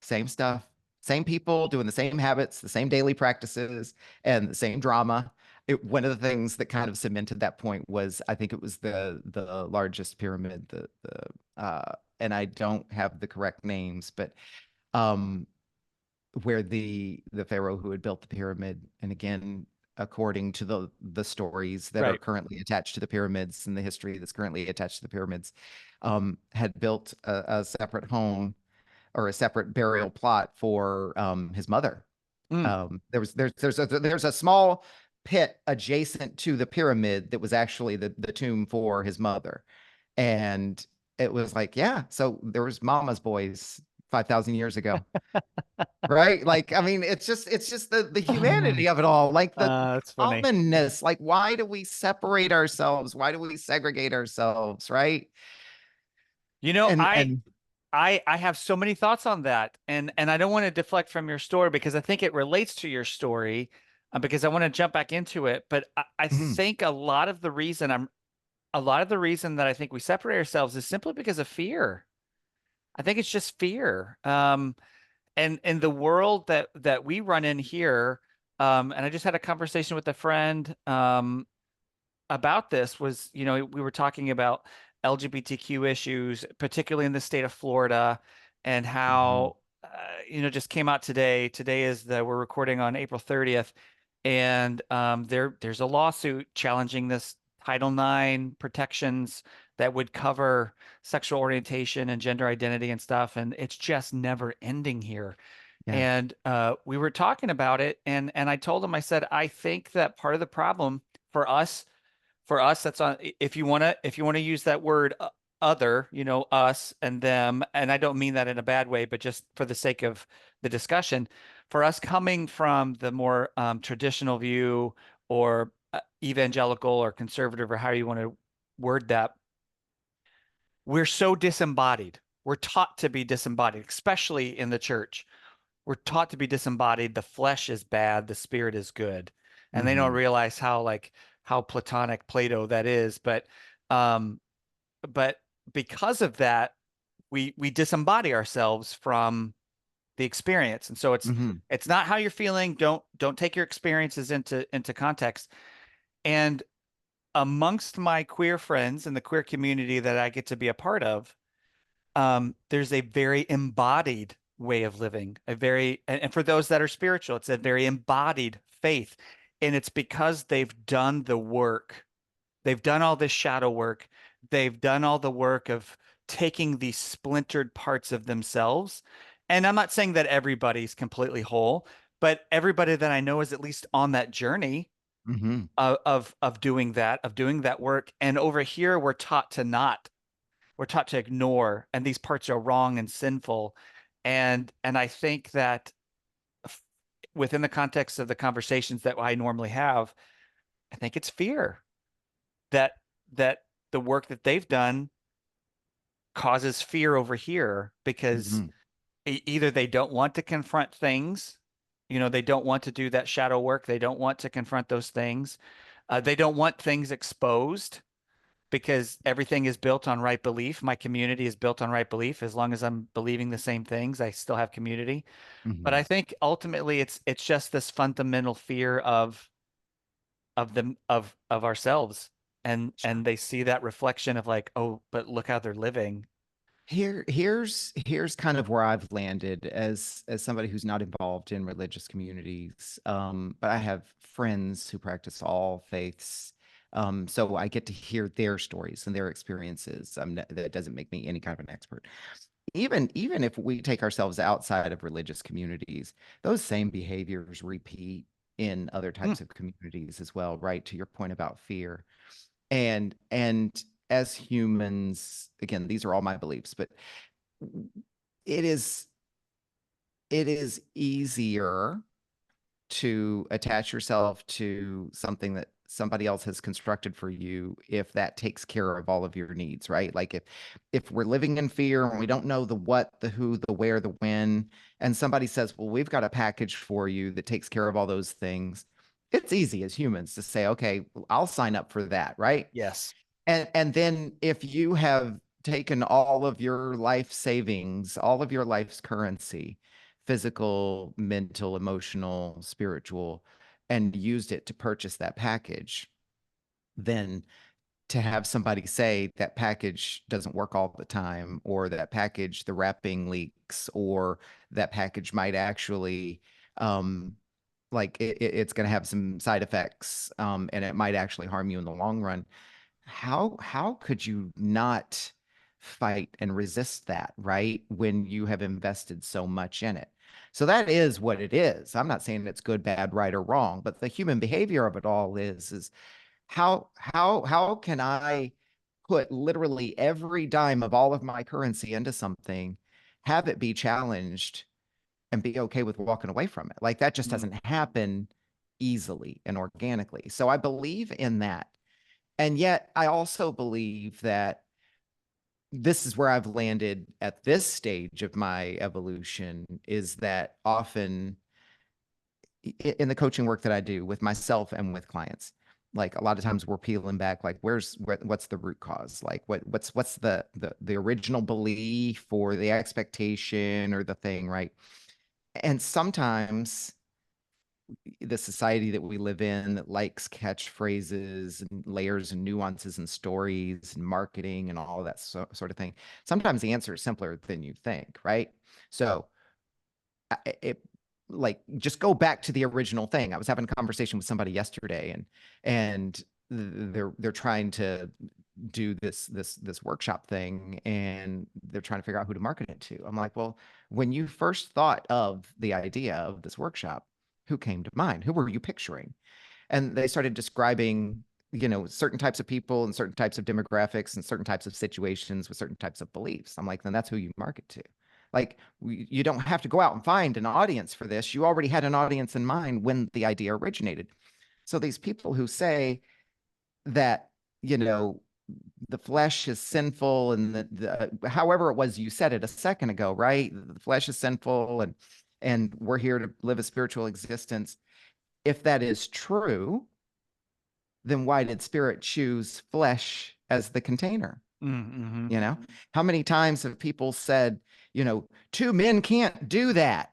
same stuff, same people doing the same habits, the same daily practices, and the same drama. One of the things that kind of cemented that point was, I think it was the largest pyramid, and I don't have the correct names, but um, where the pharaoh who had built the pyramid, and again, according to the stories that are right. currently attached to the pyramids and the history that's currently attached to the pyramids, had built a separate home or a separate burial plot for his mother. Mm. There's a small pit adjacent to the pyramid that was actually the tomb for his mother. And it was like, yeah, so there was mama's boys 5,000 years ago. Right? Like, I mean, it's just the humanity of it all, like the That's funny. commonness. Like, why do we separate ourselves? Why do we segregate ourselves? Right? You know, And I and I I have so many thoughts on that, and I don't want to deflect from your story because I think it relates to your story, because I want to jump back into it. But I mhm, think a lot of the reason that I think we separate ourselves is simply because of fear. I think it's just fear. And the world that we run in here, and I just had a conversation with a friend, about this was, we were talking about LGBTQ issues, particularly in the state of Florida, and mhm, how, just came out today. Today is we're recording on April 30th, and there's a lawsuit challenging this Title IX protections that would cover sexual orientation and gender identity and stuff, and it's just never ending here. Yeah. And we were talking about it, and I told him, I said, I think that part of the problem for us, that's on, if you want to use that word other, us and them, and I don't mean that in a bad way, but just for the sake of the discussion, for us coming from the more traditional view, or evangelical or conservative, or how you want to word that, we're so disembodied. We're taught to be disembodied, especially in the church. We're taught to be disembodied. The flesh is bad, the spirit is good. And they don't Hmm. realize how Platonic Plato that is. Um, but because of that, we disembody ourselves from the experience. And so Hmm. it's not how you're feeling. Don't take your experiences into context. And amongst my queer friends and the queer community that I get to be a part of, there's a very embodied way of living, and for those that are spiritual, it's a very embodied faith. And it's because they've done the work. They've done all this shadow work. They've done all the work of taking these splintered parts of themselves. And I'm not saying that everybody's completely whole, but everybody that I know is at least on that journey Hmm. of doing that work. And over here, we're taught to not. We're taught to ignore, and these parts are wrong and sinful. And I think that within the context of the conversations that I normally have, I think it's fear that that the work that they've done causes fear over here, because Hmm. either they don't want to confront things, they don't want to do that shadow work, they don't want to confront those things, they don't want things exposed, because everything is built on right belief. My community is built on right belief. As long as I'm believing the same things, I still have community. But Hmm. I think ultimately it's just this fundamental fear of them, of ourselves. And they see that reflection of like, oh, but look how they're living. Here's kind of where I've landed as somebody who's not involved in religious communities, but I have friends who practice all faiths, so I get to hear their stories and their experiences. That doesn't make me any kind of an expert. Even if we take ourselves outside of religious communities, those same behaviors repeat in other Hmm. types of communities as well, right? To your point about fear. And as humans, again, these are all my beliefs, but it is it is easier to attach yourself to something that somebody else has constructed for you if that takes care of all of your needs, right? Like if we're living in fear and we don't know the what, the who, the where, the when, and somebody says, "Well, we've got a package for you that takes care of all those things." It's easy as humans to say, "Okay, I'll sign up for that," right? Yes. And then if you have taken all of your life savings, all of your life's currency, physical, mental, emotional, spiritual, and used it to purchase that package, then to have somebody say that package doesn't work all the time, or that package, the wrapping leaks, or that package might actually, like it's going to have some side effects, and it might actually harm you in the long run. How could you not fight and resist that, right? When you have invested so much in it. So that is what it is. I'm not saying it's good, bad, right, or wrong, but the human behavior of it all is how can I put literally every dime of all of my currency into something, have it be challenged, and be okay with walking away from it? Like that just Mm. doesn't happen easily and organically. So I believe in that. And yet, I also believe that this is where I've landed at this stage of my evolution, is that often in the coaching work that I do with myself and with clients, like a lot of times we're peeling back, like what's the root cause? Like what's the original belief or the expectation or the thing, right? And sometimes the society that we live in that likes catchphrases and layers and nuances and stories and marketing and all that sort of thing. Sometimes the answer is simpler than you think, right? So it like just go back to the original thing. I was having a conversation with somebody yesterday and they're trying to do this workshop thing, and they're trying to figure out who to market it to. I'm like, well, when you first thought of the idea of this workshop, who came to mind? Who were you picturing? And they started describing, certain types of people and certain types of demographics and certain types of situations with certain types of beliefs. I'm like, then that's who you market to. Like, you don't have to go out and find an audience for this. You already had an audience in mind when the idea originated. So these people who say that, you know, the flesh is sinful, and however it was you said it a second ago, right? The flesh is sinful, and we're here to live a spiritual existence. If that is true, then why did Spirit choose flesh as the container? Mm-hmm. You know, how many times have people said, two men can't do that?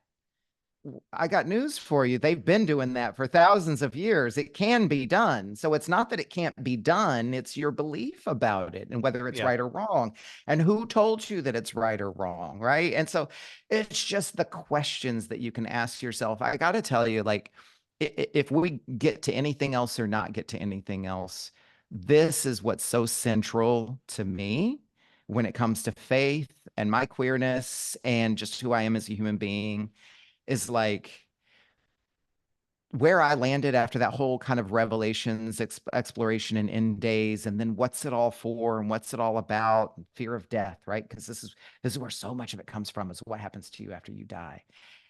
I got news for you. They've been doing that for thousands of years. It can be done. So it's not that it can't be done, it's your belief about it and whether it's Yeah. right or wrong. And who told you that it's right or wrong, right? And so it's just the questions that you can ask yourself. I got to tell you, like, if we get to anything else or not get to anything else, this is what's so central to me when it comes to faith and my queerness and just who I am as a human being, is like where I landed after that whole kind of revelations exploration and end days, and then what's it all for and what's it all about, fear of death, right? Because this is where so much of it comes from, is what happens to you after you die.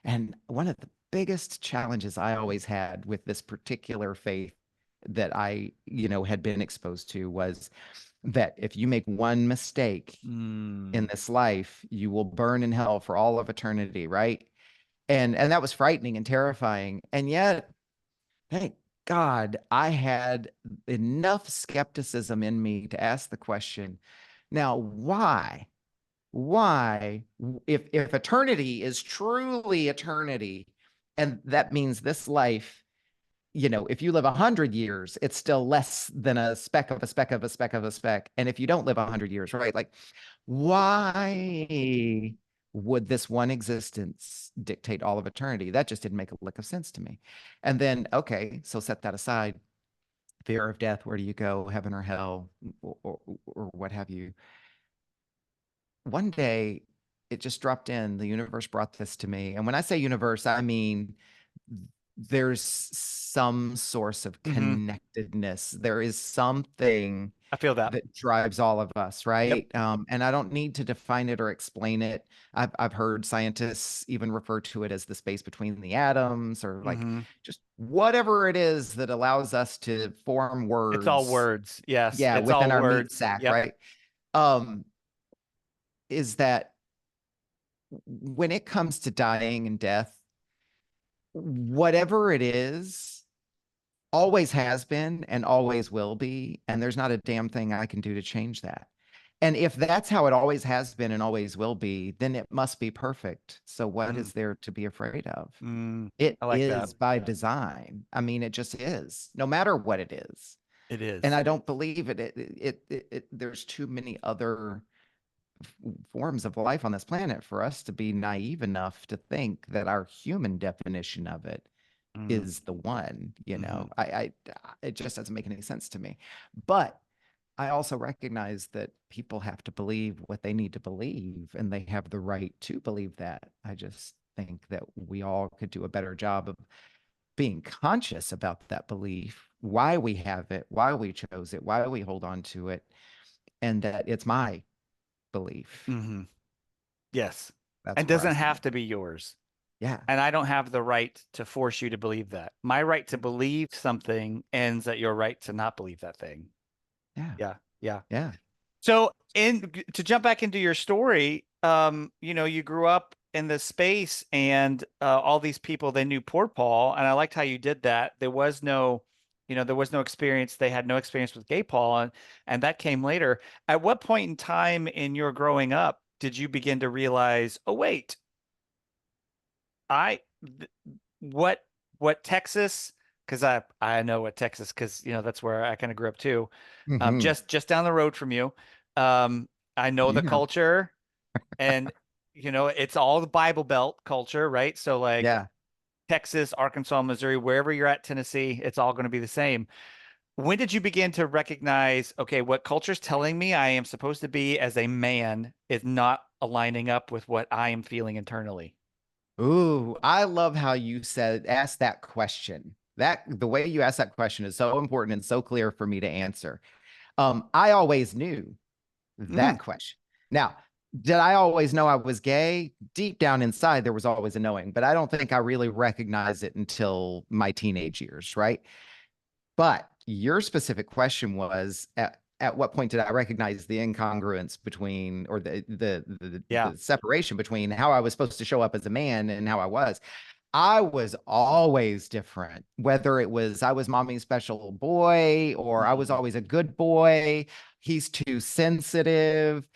And one of the biggest challenges I always had with this particular faith that I, had been exposed to was that if you make one mistake in this life, you will burn in hell for all of eternity, right? And that was frightening and terrifying. And yet, thank God, I had enough skepticism in me to ask the question, now, why? Why, if eternity is truly eternity, and that means this life, if you live 100 years, it's still less than a speck of a speck of a speck of a speck. And if you don't live 100 years, right? Like, why would this one existence dictate all of eternity? That just didn't make a lick of sense to me. And then, okay, so set that aside. Fear of death, where do you go? Heaven or hell, or what have you? One day, it just dropped in. The universe brought this to me. And when I say universe, I mean there's some source of Mm-hmm. connectedness. There is something I feel that. that drives all of us, Yep. right? And I don't need to define it or explain it. I've heard scientists even refer to it as the space between the atoms, or like Mm-hmm. just whatever it is that allows us to form It's all words, words. Yes, yeah, it's within all our meat words. sack, Yep. right? Um, is that when it comes to dying and death, whatever it is, always has been and always will be. And there's not a damn thing I can do to change that. And if that's how it always has been and always will be, then it must be perfect. So what Mm, is there to be afraid of? mm, It I like that. is by design. I mean, it just is, no matter what it is. It And is. I don't believe there's too many other forms of life on this planet for us to be naive enough to think that our human definition of it Mm, is the one. mm-hmm. It just doesn't make any sense to me. But I also recognize that people have to believe what they need to believe, and they have the right to believe that. I just think that we all could do a better job of being conscious about that belief, why we have it, why we chose it, why we hold on to it, and that it's my belief. Mm-hmm. Yes. And That's where I doesn't stand. have to be yours. Yeah. And I don't have the right to force you to believe that. My right to believe something ends at your right to not believe that thing. Yeah. Yeah. Yeah. Yeah. So to jump back into your story, you grew up in this space, and all these people, they knew poor Paul, and I liked how you did that. There was no experience. They had no experience with gay Paul, and that came later. At what point in time in your growing up did you begin to realize, oh wait, I th- what Texas? Because I know what Texas, because that's where I kind of grew up too. Hmm. Just down the road from you. Um, I know You the know. culture, and it's all the Bible Belt culture, right? So like Yeah. Texas, Arkansas, Missouri, wherever you're at, Tennessee, it's all going to be the same. When did you begin to recognize, okay, what culture's telling me I am supposed to be as a man is not aligning up with what I am feeling internally? Ooh, I love how you ask that question. That the way you ask that question is so important and so clear for me to answer. I always knew Mm, that question. Now, did I always know I was gay? Deep down inside, there was always a knowing, but I don't think I really recognized it until my teenage years, right? But your specific question was at what point did I recognize the incongruence between or yeah. the separation between how I was supposed to show up as a man and how I was? I was always different, whether it was I was mommy's special boy or I was Mm, always a good boy. He's too sensitive.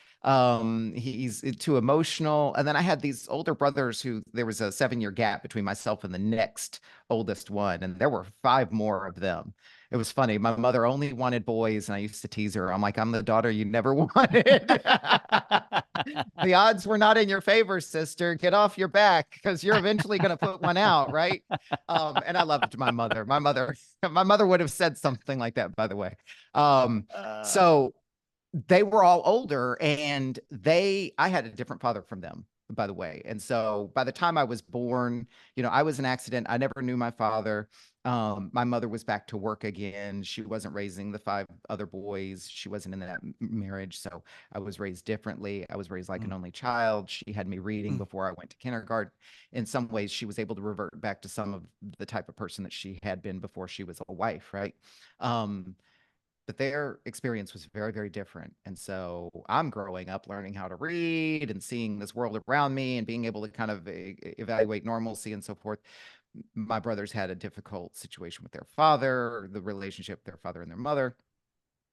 He's too emotional. And then I had these older brothers who there was a 7 year gap between myself and the next oldest one, and there were five more of them. It was funny. My mother only wanted boys, and I used to tease her. I'm like, I'm the daughter you never wanted. The odds were not in your favor, sister. Get off your back because you're eventually going to put one out, right? And I loved my mother. My mother would have said something like that, by the way. Um, uh, so they were all older, and I had a different father from them, by the way. And so by the time I was born, I was an accident. I never knew my father. My mother was back to work again. She wasn't raising the five other boys. She wasn't in that marriage. So I was raised differently. I was raised like an mm, only child. She had me reading mm, before I went to kindergarten. In some ways, she was able to revert back to some of the type of person that she had been before she was a wife, right? Um, but their experience was very, very different. And so I'm growing up learning how to read and seeing this world around me and being able to kind of evaluate normalcy and so forth. My brothers had a difficult situation with their father, the relationship, their father and their mother.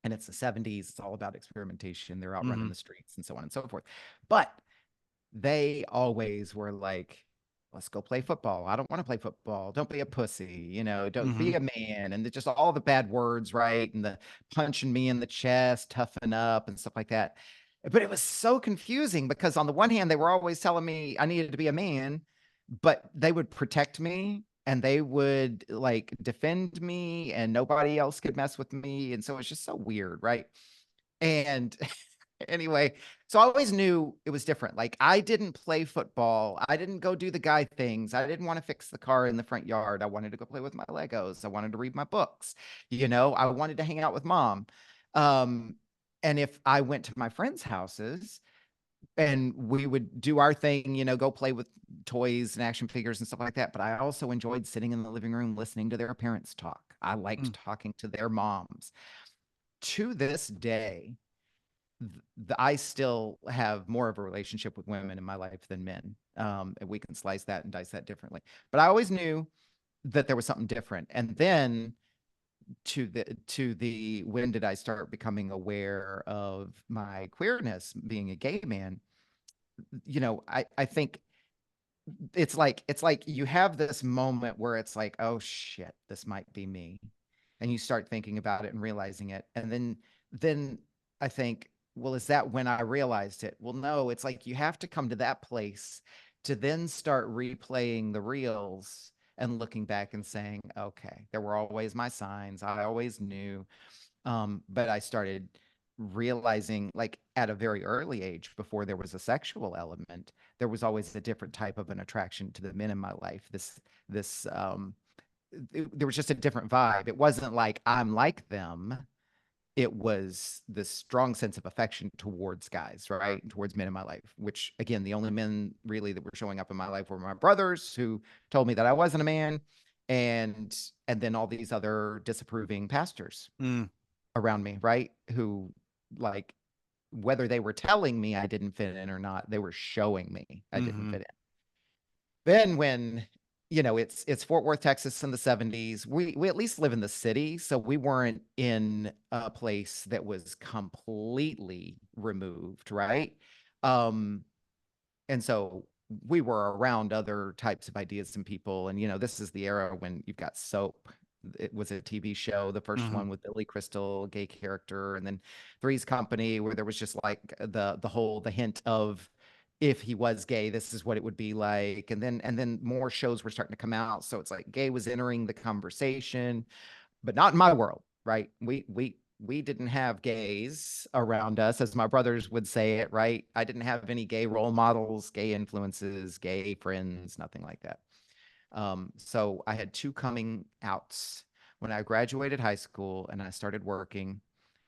And it's the 70s. It's all about experimentation. They're out running mm, the streets and so on and so forth. But they always were like, let's go play football. I don't want to play football. Don't be a pussy, don't be mhm. a man. And just all the bad words, right? And the punching me in the chest, toughen up and stuff like that. But it was so confusing because on the one hand, they were always telling me I needed to be a man, but they would protect me and they would like defend me and nobody else could mess with me. And so it's just so weird, right? And anyway, so I always knew it was different. Like I didn't play football. I didn't go do the guy things. I didn't want to fix the car in the front yard. I wanted to go play with my Legos. I wanted to read my books. I wanted to hang out with mom. Um, and if I went to my friends' houses and we would do our thing, go play with toys and action figures and stuff like that. But I also enjoyed sitting in the living room listening to their parents talk. I liked Mm, talking to their moms. To this day, I still have more of a relationship with women in my life than men. And we can slice that and dice that differently. But I always knew that there was something different. And then to the when did I start becoming aware of my queerness, being a gay man? I think it's like you have this moment where it's like, oh shit, this might be me. And you start thinking about it and realizing it. And then I think, well, is that when I realized it? Well, no, it's like you have to come to that place to then start replaying the reels and looking back and saying, okay, there were always my signs. I always knew. But I started realizing, like at a very early age, before there was a sexual element, there was always a different type of an attraction to the men in my life. There was just a different vibe. It wasn't like I'm like them. It was this strong sense of affection towards guys, right? Towards men in my life, which again, the only men really that were showing up in my life were my brothers who told me that I wasn't a man, and and then all these other disapproving pastors mm, around me, right? Who like whether they were telling me I didn't fit in or not, they were showing me I didn't mhm, fit in. Then when it's Fort Worth, Texas in the 70s, we at least live in the city, so we weren't in a place that was completely removed, right? Um and so we were around other types of ideas and people. And, this is the era when you've got Soap. It was a TV show, the first mhm, one with Billy Crystal, a gay character, and then Three's Company, where there was just like the hint of if he was gay, this is what it would be like. And then more shows were starting to come out. So it's like gay was entering the conversation, but not in my world. right? We didn't have gays around us, as my brothers would say it, right? I didn't have any gay role models, gay influences, gay friends, nothing like that. So I had two coming outs. When I graduated high school and I started working,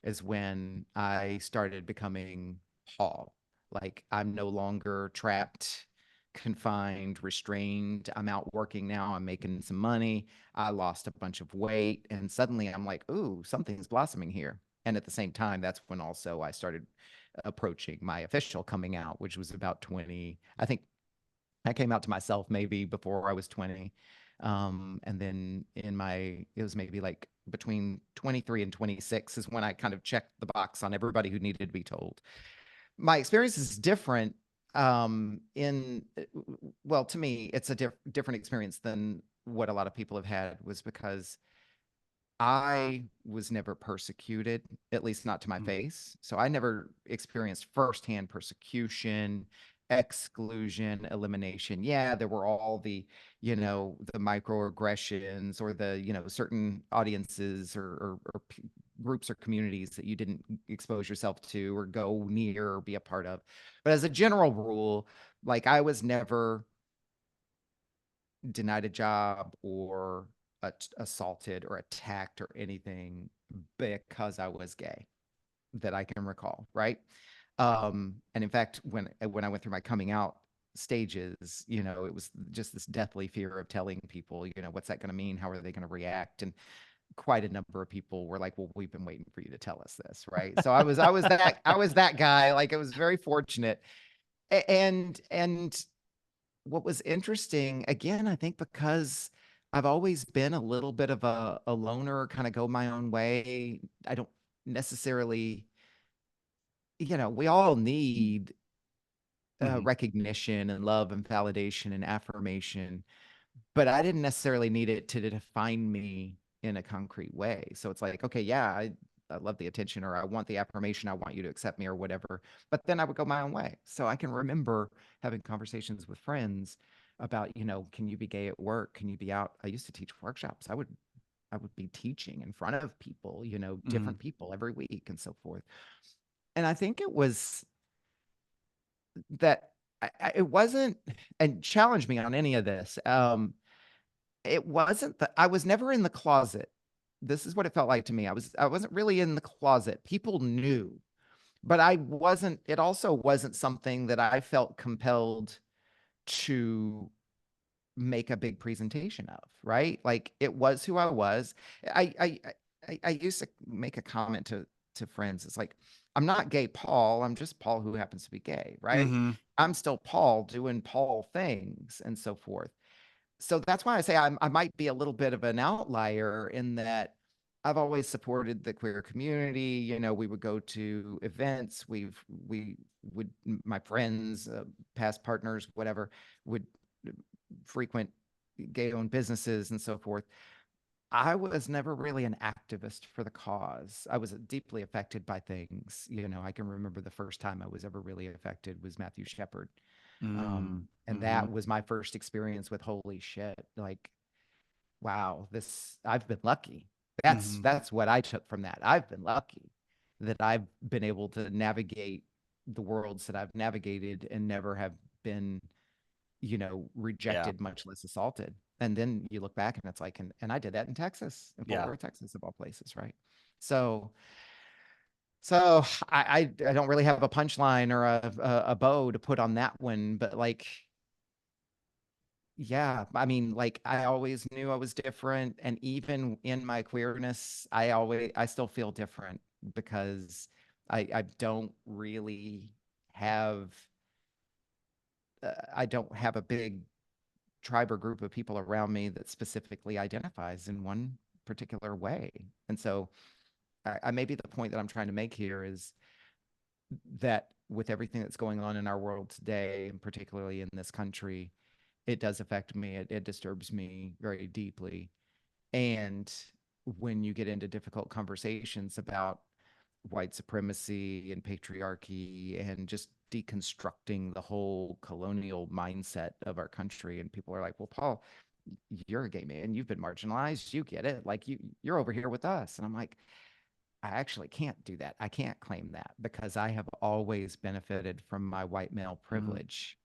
is when I started becoming Paul. Like I'm no longer trapped, confined, restrained. I'm out working now. I'm making some money. I lost a bunch of weight. And suddenly I'm like, ooh, something's blossoming here. And at the same time, that's when also I started approaching my official coming out, which was about 20. I think I came out to myself maybe before I was 20. And then it was maybe like between 23 and 26 is when I kind of checked the box on everybody who needed to be told. My experience is different. In Well, to me, it's a different experience than what a lot of people have had, was because I was never persecuted, at least not to my Mm. face. So I never experienced firsthand persecution, exclusion, elimination. Yeah, there were all the microaggressions, or certain audiences, or groups or communities that you didn't expose yourself to or go near or be a part of. But as a general rule, like I was never denied a job or assaulted or attacked or anything because I was gay that I can recall, right? And in fact, when I went through my coming out stages, it was just this deathly fear of telling people, what's that going to mean? How are they going to react? And quite a number of people were like, "Well, we've been waiting for you to tell us this," right? So I was that guy. Like it was very fortunate, and what was interesting, again, I think because I've always been a little bit of a loner, kind of go my own way. I don't necessarily, we all need Mhm. recognition and love and validation and affirmation, but I didn't necessarily need it to define me in a concrete way. So it's like, okay, yeah, I love the attention, or I want the affirmation, I want you to accept me or whatever. But then I would go my own way. So I can remember having conversations with friends about, can you be gay at work? Can you be out? I used to teach workshops. I would be teaching in front of people, Mhm. different people every week and so forth. And I think it was that it wasn't, and challenge me on any of this. It wasn't that I was never in the closet. This is what it felt like to me. I wasn't really in the closet. People knew, but I wasn't, it also wasn't something that I felt compelled to make a big presentation of, right? Like it was who I was. I used to make a comment to friends. It's like, I'm not gay Paul. I'm just Paul who happens to be gay, right? Mhm. I'm still Paul doing Paul things and so forth. So that's why I say I might be a little bit of an outlier in that I've always supported the queer community. We would go to events. We would, my friends, past partners, whatever, would frequent gay-owned businesses and so forth. I was never really an activist for the cause. I was deeply affected by things. I can remember the first time I was ever really affected was Matthew Shepard. Mm. And that Mhm. was my first experience with holy shit. Like, wow, I've been lucky. That's Mhm. that's what I took from that. I've been lucky that I've been able to navigate the worlds that I've navigated and never have been, Yeah. rejected, much less assaulted. And then you look back and it's like, and I did that in Texas, in Fort Yeah. Worth, Texas, of all places, right? So so I don't really have a punchline or a bow to put on that one, but like, yeah, I mean, like I always knew I was different, and even in my queerness, I still feel different because I don't really have I don't have a big tribe or group of people around me that specifically identifies in one particular way. And so I maybe the point that I'm trying to make here is that with everything that's going on in our world today, and particularly in this country, it does affect me. It disturbs me very deeply. And when you get into difficult conversations about white supremacy and patriarchy and just deconstructing the whole colonial mindset of our country, and people are like, well, Paul, you're a gay man, you've been marginalized, you get it, like you're over here with us. And I'm like, I actually can't do that. I can't claim that because I have always benefited from my white male Mm. privilege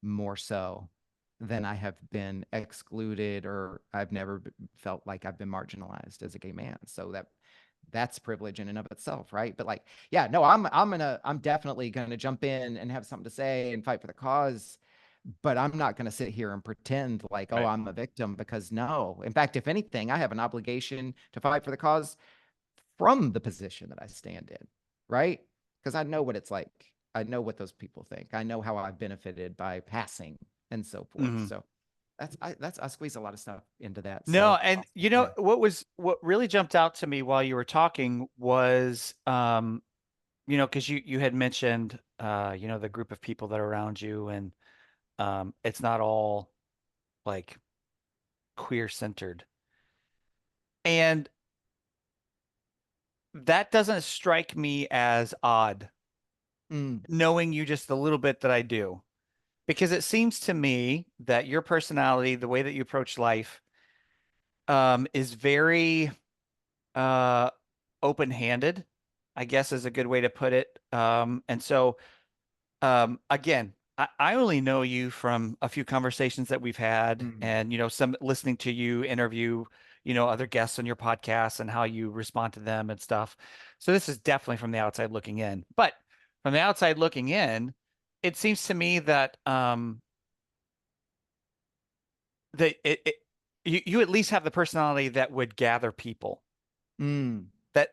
more so than I have been excluded, or I've never felt like I've been marginalized as a gay man. So that's privilege in and of itself, right? But like, yeah, no, I'm definitely gonna jump in and have something to say and fight for the cause. But I'm not going to sit here and pretend like, oh, Right. I'm a victim, because no. In fact, if anything, I have an obligation to fight for the cause from the position that I stand in, right? Because I know what it's like. I know what those people think. I know how I've benefited by passing and so forth. Mhm. So I squeeze a lot of stuff into that. No, So and yeah. what really jumped out to me while you were talking was because you had mentioned the group of people that are around you, and it's not all like queer centered. And that doesn't strike me as odd, Mm, knowing you just a little bit that I do, because it seems to me that your personality, the way that you approach life, is very uh open-handed, I guess is a good way to put it. And so again, I only know you from a few conversations that we've had, mm, and some listening to you interview other guests on your podcast and how you respond to them and stuff. So this is definitely from the outside looking in. But from the outside looking in, it seems to me that that you at least have the personality that would gather people, mm, that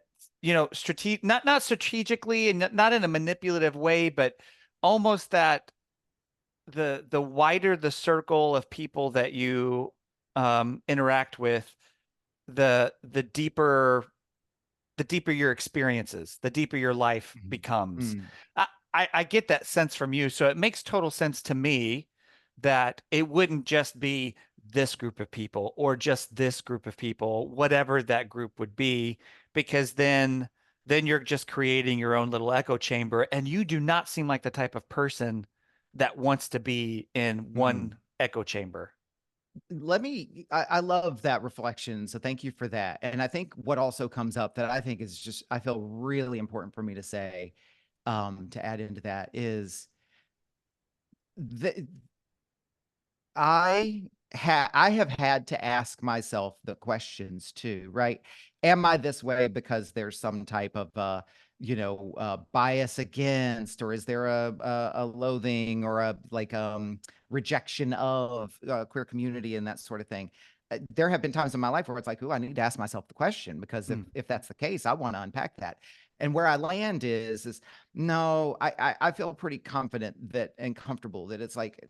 not strategically and not in a manipulative way, but almost that the wider the circle of people that you interact with, the deeper your experiences, the deeper your life mm, becomes. mm, I get that sense from you, so it makes total sense to me that it wouldn't just be this group of people or just this group of people, whatever that group would be, because then you're just creating your own little echo chamber, and you do not seem like the type of person that wants to be in mm. one echo chamber. I love that reflection. So thank you for that. And I think what also comes up that I think is just, I feel really important for me to say, to add into that is that I have had to ask myself the questions too, right? Am I this way because there's some type of bias against, or is there a loathing or a like rejection of queer community and that sort of thing? There have been times in my life where it's like, oh, I need to ask myself the question, because if Mm, if that's the case, I want to unpack that. And where I land is no, I feel pretty confident that and comfortable that it's like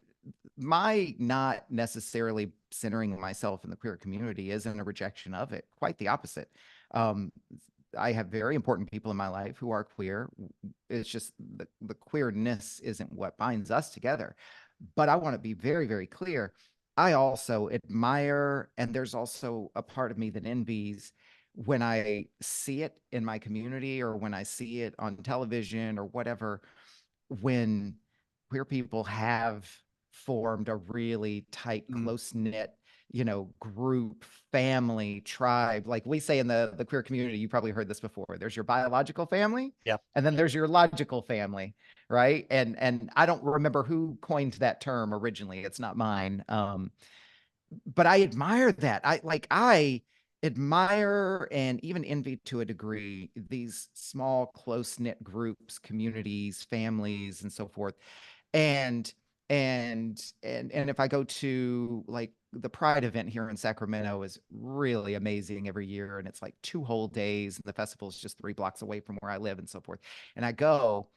my not necessarily centering myself in the queer community isn't a rejection of it. Quite the opposite. Um, I have very important people in my life who are queer. It's just the queerness isn't what binds us together. But I want to be very, very clear. I also admire, and there's also a part of me that envies when I see it in my community or when I see it on television or whatever, when queer people have formed a really tight, mm, close knit, group, family, tribe. Like we say in the queer community, you probably heard this before. There's your biological family, yep. and then there's your logical family, right? And I don't remember who coined that term originally. It's not mine. But I admire that. I admire and even envy to a degree these small, close knit groups, communities, families, and so forth. And and if I go to like the Pride event here in Sacramento is really amazing every year, and it's like 2 whole days, and the festival is just 3 blocks away from where I live and so forth. And I go,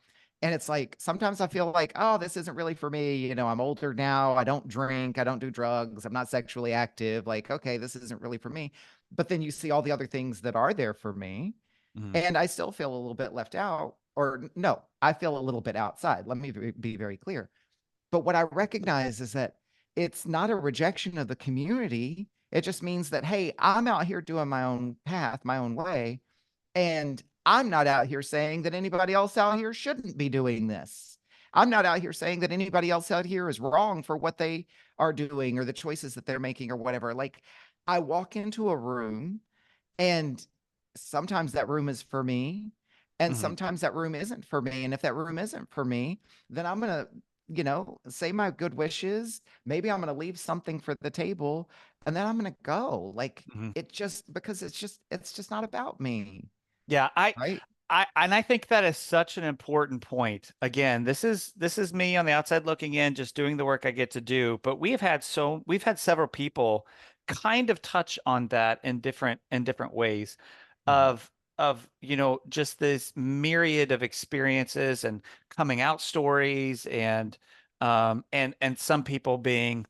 and it's like sometimes I feel like, oh, this isn't really for me. I'm older now. I don't drink. I don't do drugs. I'm not sexually active. Like, okay, this isn't really for me. But then you see all the other things that are there for me, Mm, and I still feel a little bit left out. Or no, I feel a little bit outside. Let me be very clear. But what I recognize is that it's not a rejection of the community. It just means that, hey, I'm out here doing my own path, my own way. And I'm not out here saying that anybody else out here shouldn't be doing this. I'm not out here saying that anybody else out here is wrong for what they are doing or the choices that they're making or whatever. Like, I walk into a room and sometimes that room is for me, and Hmm. sometimes that room isn't for me. And if that room isn't for me, then I'm going to, say my good wishes. Maybe I'm going to leave something for the table, and then I'm going to go. Like, Hmm. it just because it's just not about me, Yeah, right? I think that is such an important point. Again, this is me on the outside looking in, just doing the work I get to do. But we've had several people kind of touch on that in different ways Mhm. of just this myriad of experiences and coming out stories and some people being,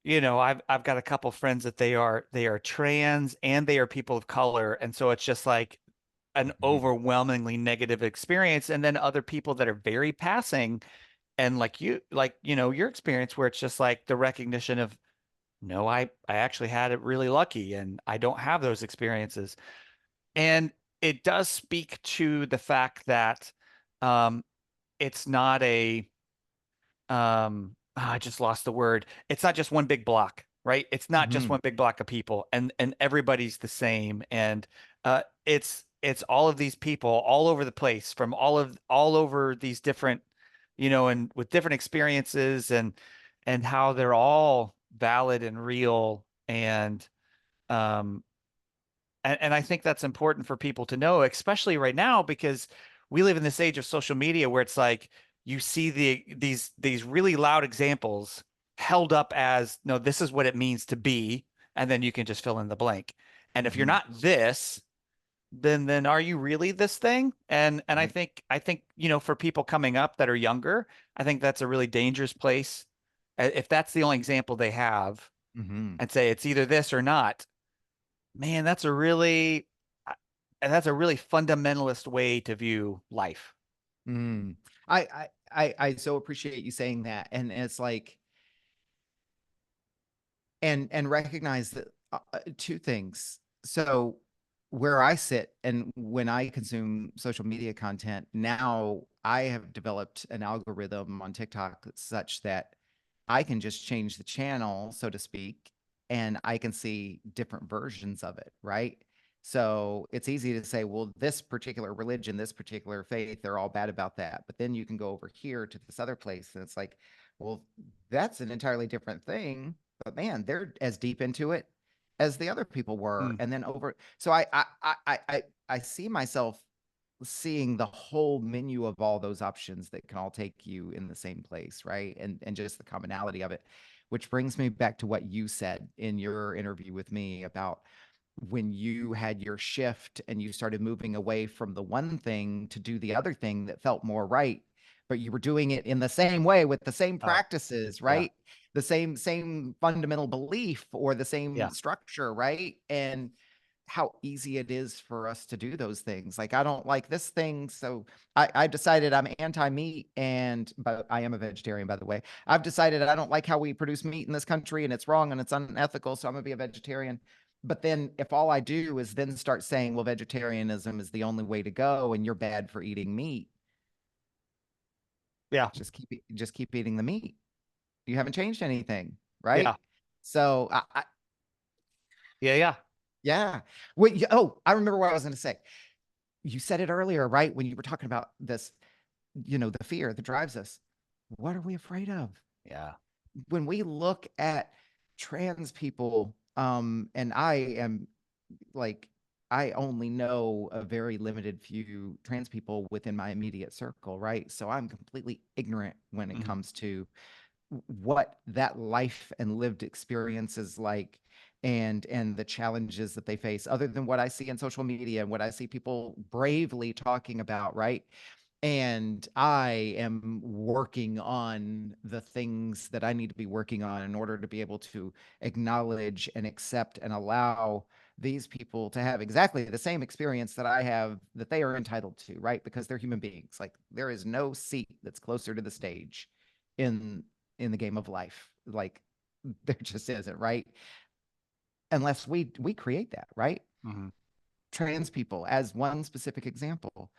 I've got a couple friends that they are trans and they are people of color, and so it's just like an Mhm. overwhelmingly negative experience. And then other people that are very passing, and your experience where it's just like the recognition of, no, I actually had it really lucky and I don't have those experiences. And it does speak to the fact that um it's not a I just lost the word. It's not just one big block, right? It's not just Mhm. one big block of people, and everybody's the same. And it's all of these people all over the place, from all over these different, and with different experiences, and how they're all valid and real. Um and I think that's important for people to know, especially right now, because we live in this age of social media where it's like you see these really loud examples held up as, no, this is what it means to be, and then you can just fill in the blank. And if you're Mhm. not this, then are you really this thing? And I Right. think I think, for people coming up that are younger, I think that's a really dangerous place. If that's the only example they have, Mhm. and say it's either this or not, man, uh, that's a really fundamentalist way to view life. Mm. I so appreciate you saying that. And it's like, and recognize that two things. So where I sit and when I consume social media content, now I have developed an algorithm on TikTok that's such that I can just change the channel, so to speak, and I can see different versions of it, right? So it's easy to say, well, this particular religion, this particular faith, they're all bad about that. But then you can go over here to this other place, and it's like, well, that's an entirely different thing. But man, they're as deep into it as the other people were. Mm, And then over, so I see myself seeing the whole menu of all those options that can all take you in the same place, right? And just the commonality of it, which brings me back to what you said in your interview with me about when you had your shift and you started moving away from the one thing to do the other thing that felt more right, but you were doing it in the same way with the same oh, practices, yeah, right? The same fundamental belief or the same yeah, structure, right? And how easy it is for us to do those things. Like, I don't like this thing, so I've decided I'm anti-meat, and but I am a vegetarian, by the way. I've decided I don't like how we produce meat in this country, and it's wrong and it's unethical, so I'm gonna be a vegetarian. But then if all I do is then start saying, well, vegetarianism is the only way to go, and you're bad for eating meat, yeah, just keep eating the meat. You haven't changed anything, yeah, right? So yeah, yeah, yeah. Wait, oh, I remember what I was going to say. You said it earlier, right? When you were talking about this, the fear that drives us. What are we afraid of? yeah. When we look at trans people, and I am like, I only know a very limited few trans people within my immediate circle, right? So I'm completely ignorant when it Hmm. comes to what that life and lived experience is like, and the challenges that they face, other than what I see in social media and what I see people bravely talking about, right? And I am working on the things that I need to be working on in order to be able to acknowledge and accept and allow these people to have exactly the same experience that I have, that they are entitled to, right? Because they're human beings. Like, there is no seat that's closer to the stage in the game of life. Like, there just isn't, right? Unless we create that, right? Hmm. Trans people, as one specific example,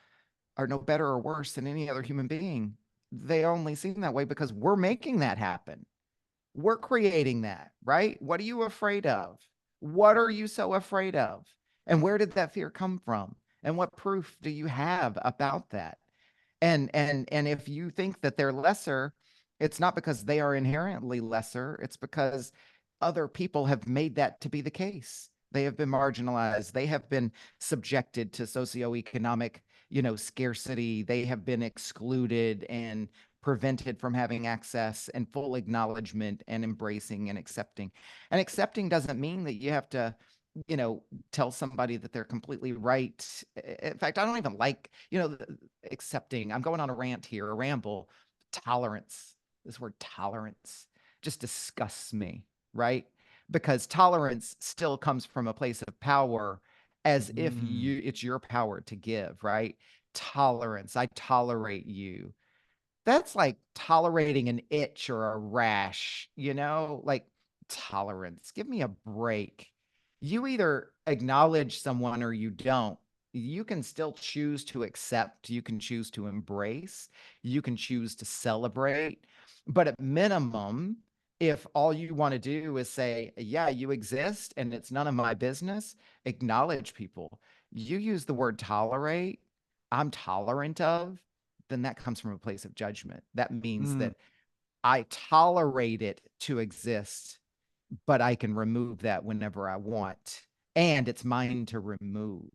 are no better or worse than any other human being. they only seem that way because we're making that happen. We're creating that, right? What are you afraid of? What are you so afraid of? And where did that fear come from? And what proof do you have about that? And if you think that they're lesser, it's not because they are inherently lesser, it's because other people have made that to be the case. They have been marginalized, they have been subjected to socioeconomic, scarcity, they have been excluded and prevented from having access and full acknowledgement and embracing and accepting. And accepting doesn't mean that you have to tell somebody that they're completely right. In fact, I don't even like, accepting. I'm going on a rant here, a ramble. Tolerance. This word tolerance just disgusts me, right? Because tolerance still comes from a place of power, as if Mm. it's your power to give, right? Tolerance. I tolerate you. That's like tolerating an itch or a rash, like tolerance. Give me a break. You either acknowledge someone or you don't. You can still choose to accept, you can choose to embrace, you can choose to celebrate. But at minimum, if all you want to do is say, yeah, you exist and it's none of my business, acknowledge people. You use the word tolerate, I'm tolerant of, then that comes from a place of judgment. That means Mm. that I tolerate it to exist, but I can remove that whenever I want. And it's mine to remove.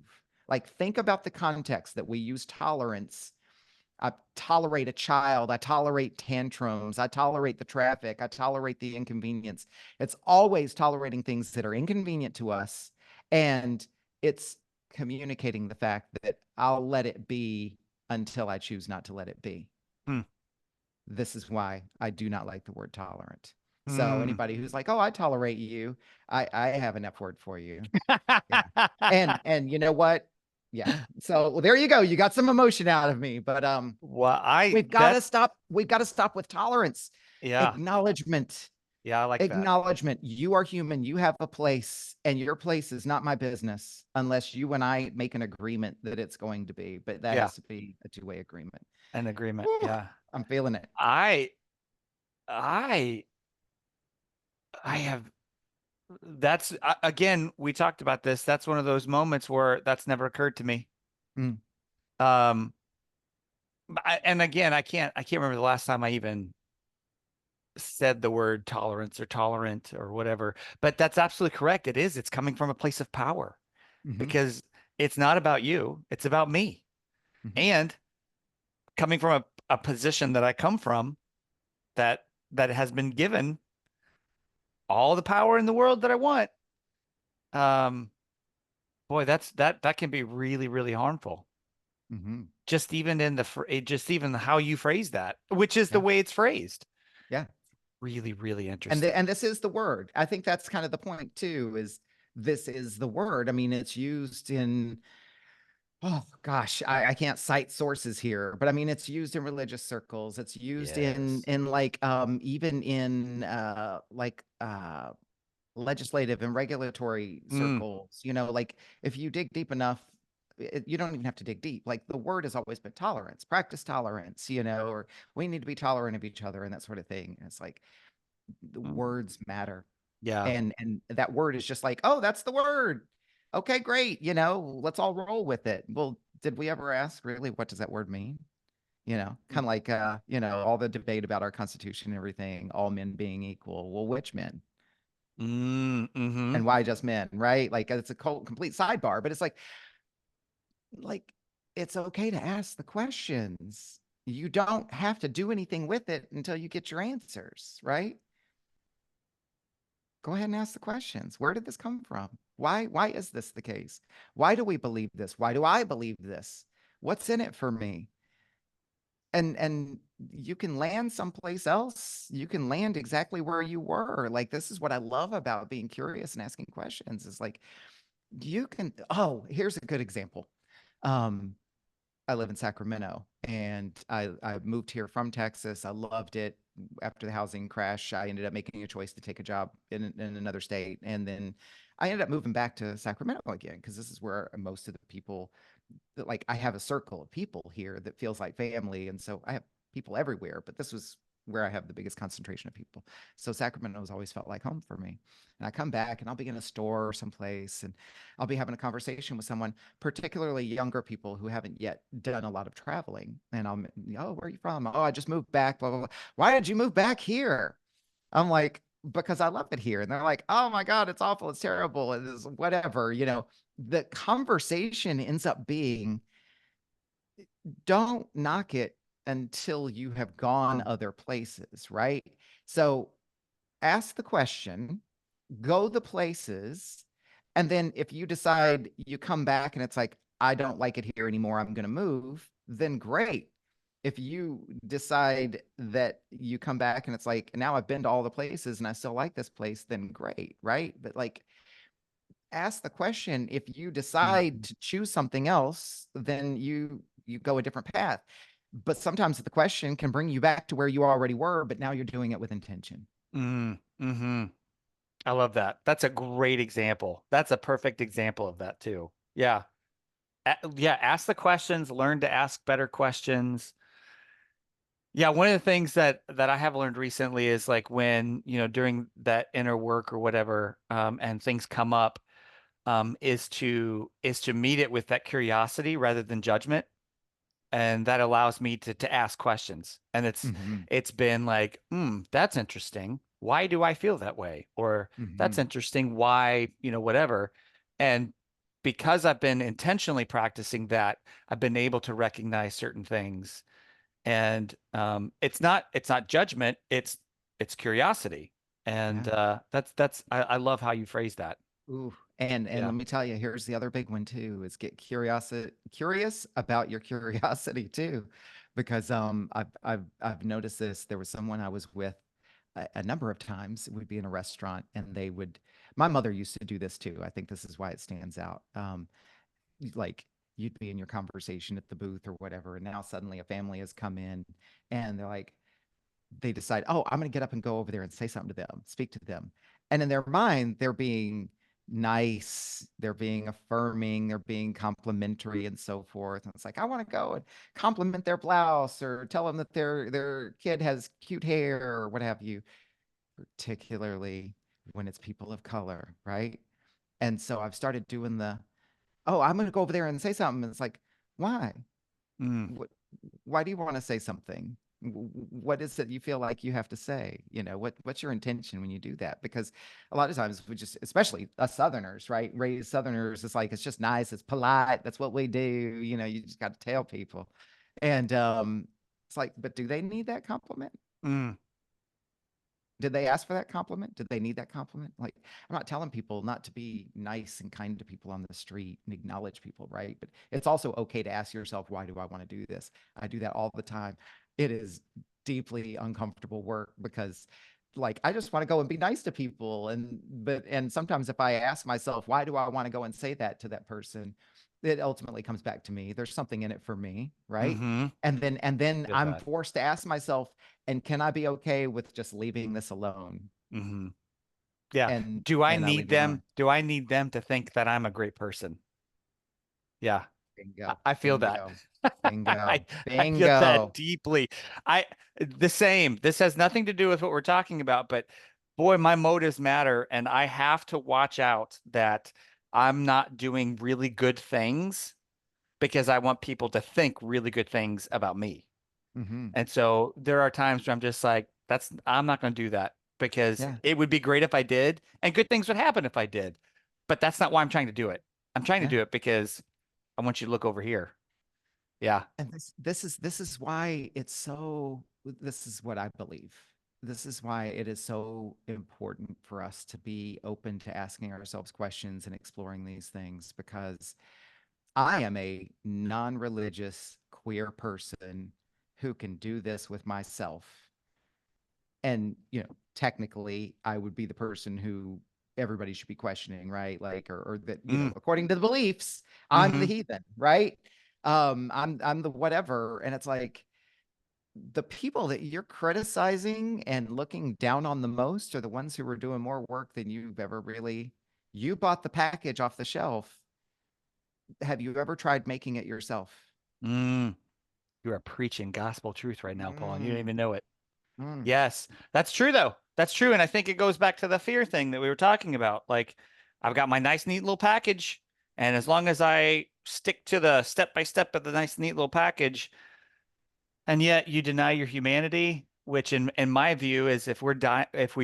Like, think about the context that we use tolerance. I tolerate a child. I tolerate tantrums. I tolerate the traffic. I tolerate the inconvenience. It's always tolerating things that are inconvenient to us. And it's communicating the fact that I'll let it be until I choose not to let it be. Mm. This is why I do not like the word tolerant. So Mm. anybody who's like, "Oh, I tolerate you," I have an F word for you. Yeah. And you know what? Yeah. So well, there you go. You got some emotion out of me, but Well, we've got to stop. We've got to stop with tolerance. yeah, Acknowledgement. yeah, I like that. Acknowledgement. You are human. You have a place, and your place is not my business unless you and I make an agreement that it's going to be. But that Yeah, has to be a two-way agreement. an agreement. Whew, Yeah. I'm feeling it. I, I, I have, again, we talked about this. That's one of those moments where that's never occurred to me. Mm, Um, and again, I can't remember the last time I even said the word tolerance or tolerant or whatever, but that's absolutely correct. It is. It's coming from a place of power mhm, because it's not about you. It's about me. mhm, And coming from a position that I come from that has been given all the power in the world that I want. Um, boy, that can be really, really harmful. mhm. Just even in just even how you phrase that, which is the Yeah, way it's phrased. yeah. Really, really And interesting. this is the word. I think that's kind of the point too, is this is the word. I mean, it's used in, oh gosh, I can't cite sources here, but I mean, it's used in religious circles. It's used Yes. in like even in legislative and regulatory Mm, circles. Like if you dig deep enough, you don't even have to dig deep. Like the word has always been tolerance, practice tolerance, or we need to be tolerant of each other and that sort of thing. And it's like the mm, words matter. yeah. And that word is just like, oh, that's the word. Okay, great. Let's all roll with it. Well, did we ever ask really what does that word mean? Kind of like all the debate about our constitution and everything, all men being equal. Well, which men? Mm-hmm. And why just men, right? Like it's a complete sidebar, but it's like it's okay to ask the questions. You don't have to do anything with it until you get your answers, right? Go ahead and ask the questions. Where did this come from? Why is this the case? Why do we believe this? Why do I believe this? What's in it for me? And you can land someplace else. You can land exactly where you were. Like this is what I love about being curious and asking questions is like you can, oh, here's a good example. Um, I live in Sacramento and I moved here from Texas. I loved it. After the housing crash, I ended up making a choice to take a job in another state. And then I ended up moving back to Sacramento again because this is where most of the people that like I have a circle of people here that feels like family. And so I have people everywhere, but this was where I have the biggest concentration of people. So Sacramento has always felt like home for me. And I come back and I'll be in a store or someplace and I'll be having a conversation with someone, particularly younger people who haven't yet done a lot of traveling. And oh, where are you from? Oh, I just moved back, blah, blah, blah. Why did you move back here? I'm like, because I love it here. And they're like, oh my God, it's awful. It's terrible. It's whatever. The conversation ends up being, don't knock it until you have gone other places, right? So ask the question, go the places, and then if you decide you come back and it's like, I don't like it here anymore, I'm going to move, then great. If you decide that you come back and it's like, now I've been to all the places and I still like this place, then great, right? But like, ask the question. If you decide to choose something else, then you go a different path. But sometimes the question can bring you back to where you already were, but now you're doing it with intention. Mm-hmm. I love that. That's a great example. That's a perfect example of that too. Yeah. Yeah, ask the questions, learn to ask better questions. Yeah, one of the things that I have learned recently is like when, during that inner work or whatever, and things come up, is to meet it with that curiosity rather than judgment. And that allows me to ask questions. And it's Hmm. it's been like, that's interesting. Why do I feel that way? Or that's Hmm. interesting. Why, whatever. And because I've been intentionally practicing that, I've been able to recognize certain things. And it's not judgment, it's curiosity. And Yeah. that's I love how you phrase that. Ooh. And Yeah. let me tell you, here's the other big one too, is get curious about your curiosity too. Because I've noticed this. There was someone I was with a number of times. We'd be in a restaurant and my mother used to do this too. I think this is why it stands out. Like you'd be in your conversation at the booth or whatever, and now suddenly a family has come in and they decide, oh, I'm going to get up and go over there and say something to them, speak to them. And in their mind, they're being nice, they're being affirming, they're being complimentary and so forth. And it's like, I want to go and compliment their blouse or tell them that their kid has cute hair or what have you, particularly when it's people of color, right? And so I've started doing oh, I'm going to go over there and say something. And it's like, why? Mm, What, why do you want to say something? What is it you feel like you have to say? What's your intention when you do that? Because a lot of times we just, especially us Southerners, right? Raised Southerners, it's like, it's just nice, it's polite, that's what we do. You just got to tell people. And it's like, but do they need that compliment? mm, Did they ask for that compliment? Did they need that compliment? Like, I'm not telling people not to be nice and kind to people on the street and acknowledge people, right? But it's also okay to ask yourself, why do I want to do this? I do that all the time. It is deeply uncomfortable work because like I just want to go and be nice to people. And sometimes if I ask myself, why do I want to go and say that to that person? It ultimately comes back to me. There's something in it for me, right? mm-hmm. And then Feel I'm that. forced to ask myself, and can I be okay with just leaving this alone? Mm-hmm. Yeah. And Do I and I need leave it alone. them? Do I need them to think that I'm a great person? Yeah. I, Bingo, I feel that. bingo, I bingo, I feel that bingo. deeply. I the same. This has nothing to do with what we're talking about, but boy, my motives matter, and I have to watch out that I'm not doing really good things because I want people to think really good things about me. Hmm. And so there are times where I'm just like, I'm not going to do that because Yeah, it would be great if I did, and good things would happen if I did. But that's not why I'm trying to do it. I'm trying to yeah. do it because I want you to look over here. Yeah. And this is why it's so. This is what I believe. This is why it is so important for us to be open to asking ourselves questions and exploring these things because I am a non-religious queer person who can do this with myself. And, technically I would be the person who everybody should be questioning, right? Like, or that, Mm, according to the beliefs, I'm the hmm heathen, right? I'm the whatever. And it's like the people that you're criticizing and looking down on the most are the ones who are doing more work than you've ever really. You bought the package off the shelf. Have you ever tried making it yourself? mm. You are preaching gospel truth right now, Paul, and you don't Mm, even know it. mm, Yes, that's true though. That's true. And I think it goes back to the fear thing that we were talking about. Like, I've got my nice, neat little package. And as long as I stick to the step by step of the nice, neat little package, and yet you deny your humanity, which in my view is if we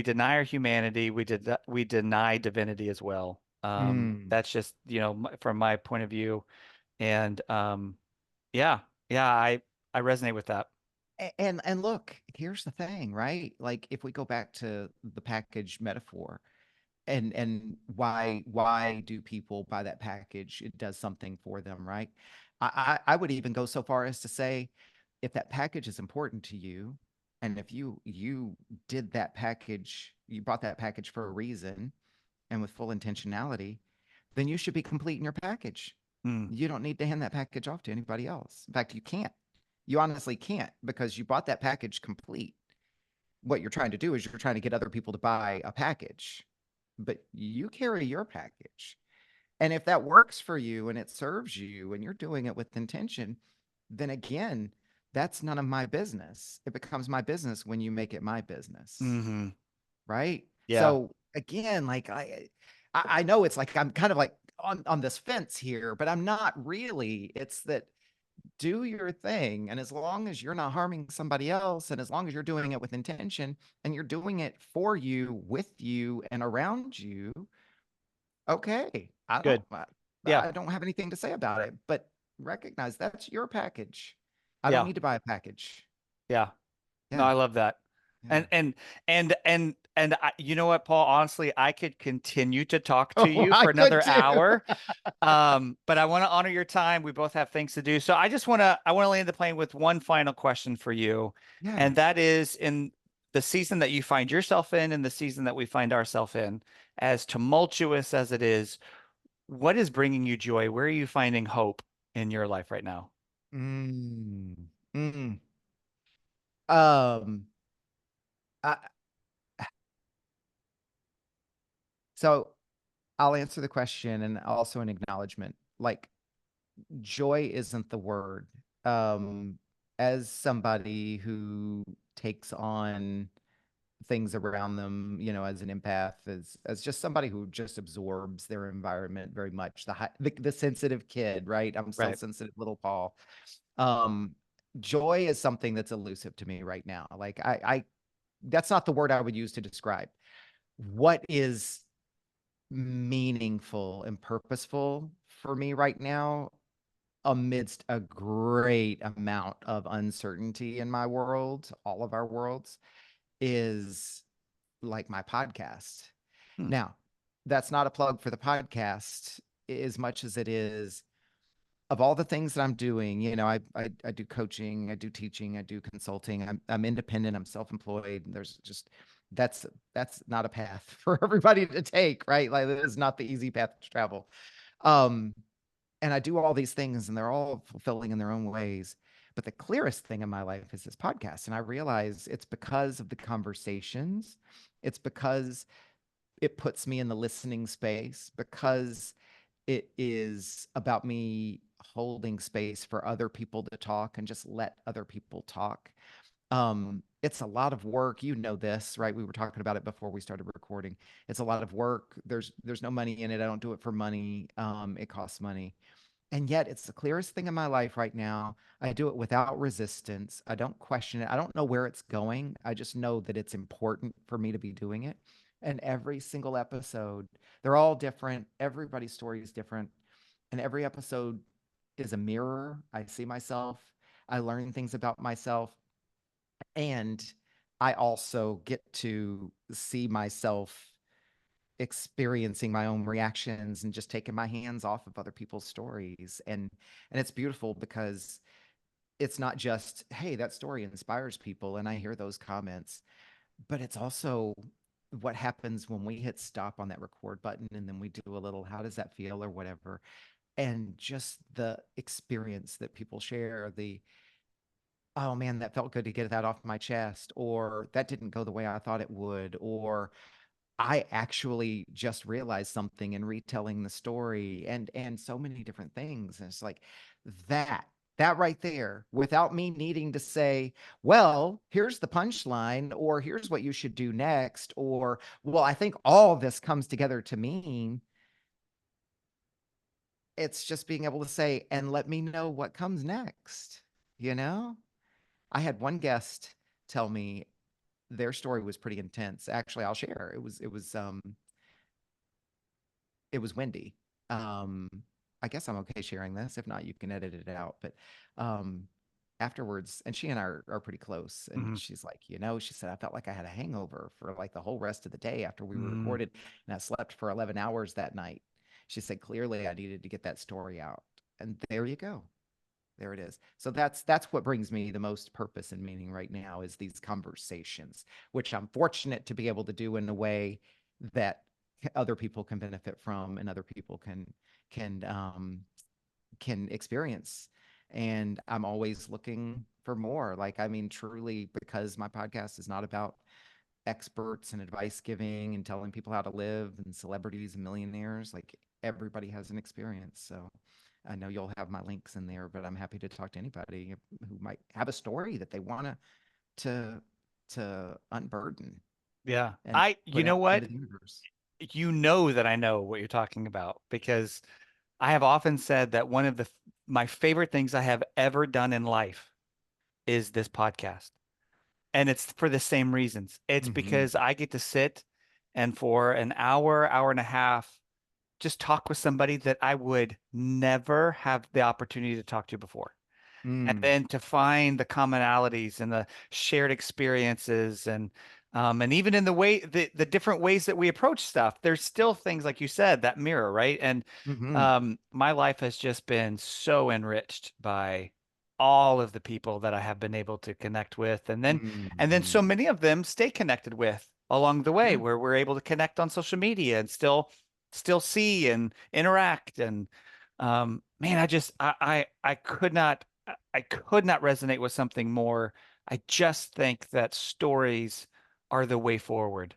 deny our humanity, we deny divinity as well. mm. That's just, from my point of view. And yeah, yeah, I resonate with that. And look, here's the thing, right? Like if we go back to the package metaphor, and why do people buy that package? It does something for them, right? I would even go so far as to say, if that package is important to you, and if you did that package, you bought that package for a reason and with full intentionality, then you should be complete in your package. Mm, You don't need to hand that package off to anybody else. In fact, you can't. You honestly can't because you bought that package complete. What you're trying to do is you're trying to get other people to buy a package, but you carry your package. And if that works for you and it serves you and you're doing it with intention, then again, that's none of my business. It becomes my business when you make it my business, hmm. right? Yeah, So again, like I know it's like I'm kind of like on this fence here, but I'm not really. It's that do your thing. And as long as you're not harming somebody else, and as long as you're doing it with intention and you're doing it for you, with you, and around you, okay. good. Yeah, I don't have anything to say about it, but recognize that's your package. I don't yeah, need to buy a package. yeah. No, Yeah. I love that. Yeah. And you know what, Paul? Honestly, I could continue to talk to Oh, you I for could another too. hour. But I want to honor your time. We both have things to do. So I want to land the plane with one final question for you. Yeah. And that is in the season that you find yourself in and the season that we find ourselves in, as tumultuous as it is, what is bringing you joy? Where are you finding hope in your life right now? Mm. Mm. Um, I, so I'll answer the question and also an acknowledgement. Like joy isn't the word. Um, as somebody who takes on things around them, as an empath, as just somebody who just absorbs their environment very much, the sensitive kid, right? I'm still Right. sensitive little Paul. Um, joy is something that's elusive to me right now. Like I that's not the word I would use to describe what is meaningful and purposeful for me right now amidst a great amount of uncertainty in my world, all of our worlds, is like my podcast. Hmm. Now, that's not a plug for the podcast as much as it is of all the things that I'm doing. I do coaching, I do teaching, I do consulting. I'm independent, I'm self-employed. There's just that's not a path for everybody to take, right? Like it is not the easy path to travel. Um, and I do all these things and they're all fulfilling in their own ways. But the clearest thing in my life is this podcast. And I realize it's because of the conversations. It's because it puts me in the listening space, because it is about me holding space for other people to talk and just let other people talk. It's a lot of work. You know this, right? We were talking about it before we started recording. It's a lot of work. There's no money in it. I don't do it for money. It costs money. And yet it's the clearest thing in my life right now. I do it without resistance. I don't question it. I don't know where it's going. I just know that it's important for me to be doing it. And every single episode, they're all different. Everybody's story is different. And every episode is a mirror. I see myself. I learn things about myself. And I also get to see myself experiencing my own reactions and just taking my hands off of other people's stories. And it's beautiful because it's not just, hey, that story inspires people and I hear those comments, but it's also what happens when we hit stop on that record button and then we do a little how does that feel or whatever, and just the experience that people share, the oh man, that felt good to get that off my chest, or that didn't go the way I thought it would, or I actually just realized something in retelling the story, and so many different things. And it's like that. That right there, without me needing to say, well, here's the punchline, or here's what you should do next, or, well, I think all this comes together to mean, it's just being able to say, and let me know what comes next. You know, I had one guest tell me their story was pretty intense. Actually, I'll share. It was windy. Um, I guess I'm okay sharing this. If not, you can edit it out. But um, afterwards, and she and I are pretty close. And Mhm. she's like, she said, I felt like I had a hangover for like the whole rest of the day after we Mm. recorded, and I slept for 11 hours that night. She said, clearly, I needed to get that story out. And there you go. There it is. So that's what brings me the most purpose and meaning right now is these conversations, which I'm fortunate to be able to do in a way that other people can benefit from and other people can can experience. And I'm always looking for more. Like, I mean, truly, because my podcast is not about experts and advice giving and telling people how to live and celebrities and millionaires. Like, everybody has an experience. So I know you'll have my links in there, but I'm happy to talk to anybody who might have a story that they want to to unburden Yeah. and You put know out what? into the universe. You know that I know what you're talking about because I have often said that one of my favorite things I have ever done in life is this podcast. And it's for the same reasons. It's Hmm. because I get to sit and for an hour, hour and a half, just talk with somebody that I would never have the opportunity to talk to before. And Mm. then to find the commonalities and the shared experiences and even in the different ways that we approach stuff, there's still things like you said that mirror, right? And Hmm. my life has just been so enriched by all of the people that I have been able to connect with, and then so Hmm. many of them stay connected with along the way, Yeah, where we're able to connect on social media and still see and interact and man, I could not resonate with something more. I just think that stories are the way forward.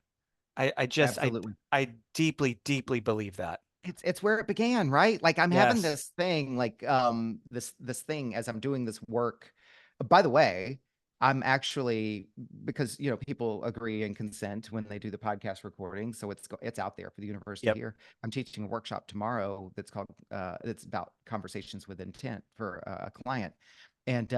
I just absolutely. I deeply, deeply believe that. It's where it began, right? Like, I'm having Yes. this thing, like, this thing as I'm doing this work. By the way, I'm actually, because people agree and consent when they do the podcast recording, so it's out there for the universe to Yep. hear. I'm teaching a workshop tomorrow that's called it's about conversations with intent for a client, and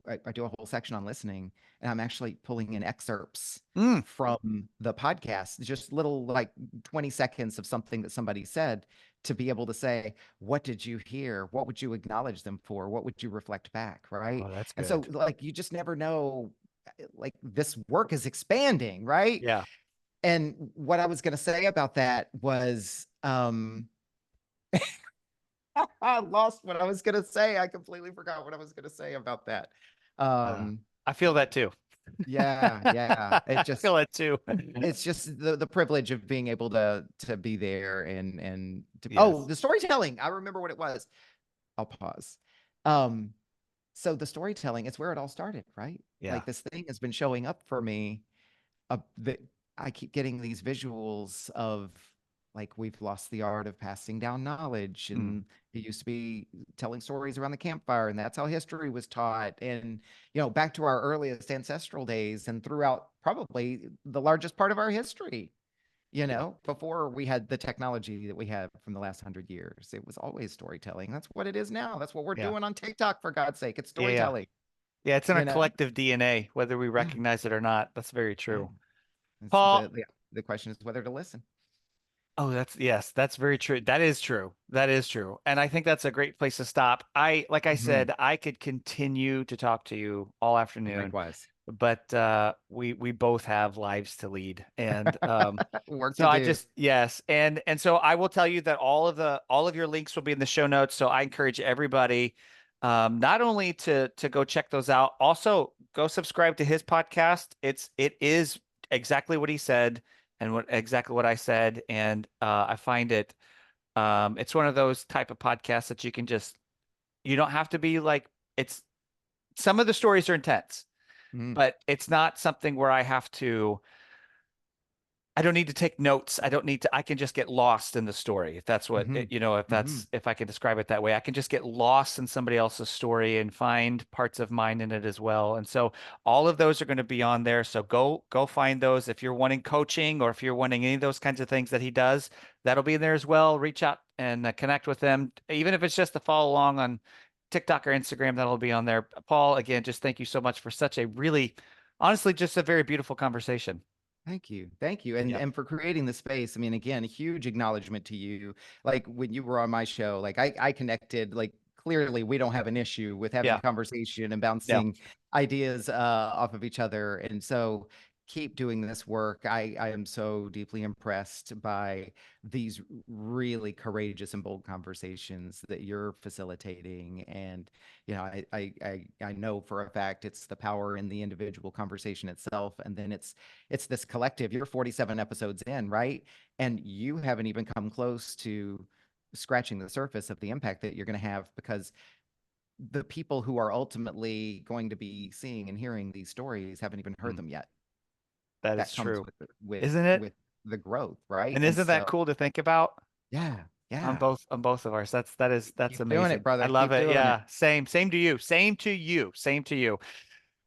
I do a whole section on listening, and I'm actually pulling in excerpts Mm. from the podcast, just little, like, 20 seconds of something that somebody said, to be able to say, what did you hear? What would you acknowledge them for? What would you reflect back? Right. Oh, that's And so, good. like, you just never know, like, this work is expanding. Right. Yeah. And what I was going to say about that was, I lost what I was going to say. I completely forgot what I was going to say about that. Uh, Um, I feel that too. yeah, yeah. It I just, feel it too. it's just the privilege of being able to be there and oh, Yes. the storytelling. I remember what it was. I'll pause. Um, so the storytelling, it's where it all started, right? Yeah. Like, this thing has been showing up for me. That I keep getting these visuals of, like, we've lost the art of passing down knowledge, Mm. and it used to be telling stories around the campfire, and that's how history was taught. And back to our earliest ancestral days, and throughout probably the largest part of our history, Yeah. before we had the technology that we have from the last 100 years, it was always storytelling. That's what it is now. That's what we're Yeah. doing on TikTok, for God's sake. It's Yeah. Yeah. storytelling. Yeah. It's in our you know collective DNA, whether we yeah, recognize it or not. That's very yeah. true. It's Paul, the question is whether to listen. oh, yes, that's very true. That is true. That is true. And I think that's a great place to stop. Like I Hmm. said, I could continue to talk to you all afternoon, Likewise. but we both have lives to lead. And Work so to I do. just yes, and so I will tell you that all of your links will be in the show notes. So I encourage everybody not only to go check those out, also go subscribe to his podcast. It is exactly what he said and exactly what I said, and I find it's one of those type of podcasts that you don't have to be like it's some of the stories are intense, Mm. but it's not something where I have to I don't need to take notes. I don't need to, I can just get lost in the story. If that's what, Hmm. Hmm. if I can describe it that way, I can just get lost in somebody else's story and find parts of mine in it as well. And so all of those are going to be on there. So go find those. If you're wanting coaching or if you're wanting any of those kinds of things that he does, that'll be in there as well. Reach out and connect with them. Even if it's just to follow along on TikTok or Instagram, that'll be on there. Paul, again, just thank you so much for such a really, honestly, just a very beautiful conversation. Thank you. Thank you. Yeah. And for creating the space. I mean, again, a huge acknowledgement to you. Like when you were on my show, like I connected, like clearly we don't have an issue with having a Yeah. conversation and Yeah. bouncing ideas off of each other. And so keep doing this work. I am so deeply impressed by these really courageous and bold conversations that you're facilitating. And I know for a fact it's the power in the individual conversation itself, and then it's this collective. You're 47 episodes in, right? And you haven't even come close to scratching the surface of the impact that you're going to have, because the people who are ultimately going to be seeing and hearing these stories haven't even heard Mm, them yet. that is That comes true. with Isn't it? with the growth, right? And And isn't that so, cool to think about yeah, on yeah. both of ours? That's Keep doing it, amazing. I brother. love Keep it. doing it. Yeah. Same to you. Same to you. Same to you.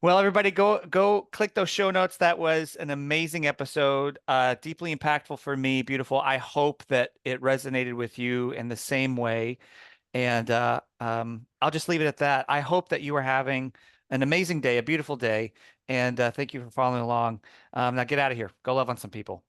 Well, everybody go click those show notes. That was an amazing episode. Deeply impactful for me. Beautiful. I hope that it resonated with you in the same way. And I'll just leave it at that. I hope that you are having an amazing day, a beautiful day, and thank you for following along. Now get out of here. Go love on some people.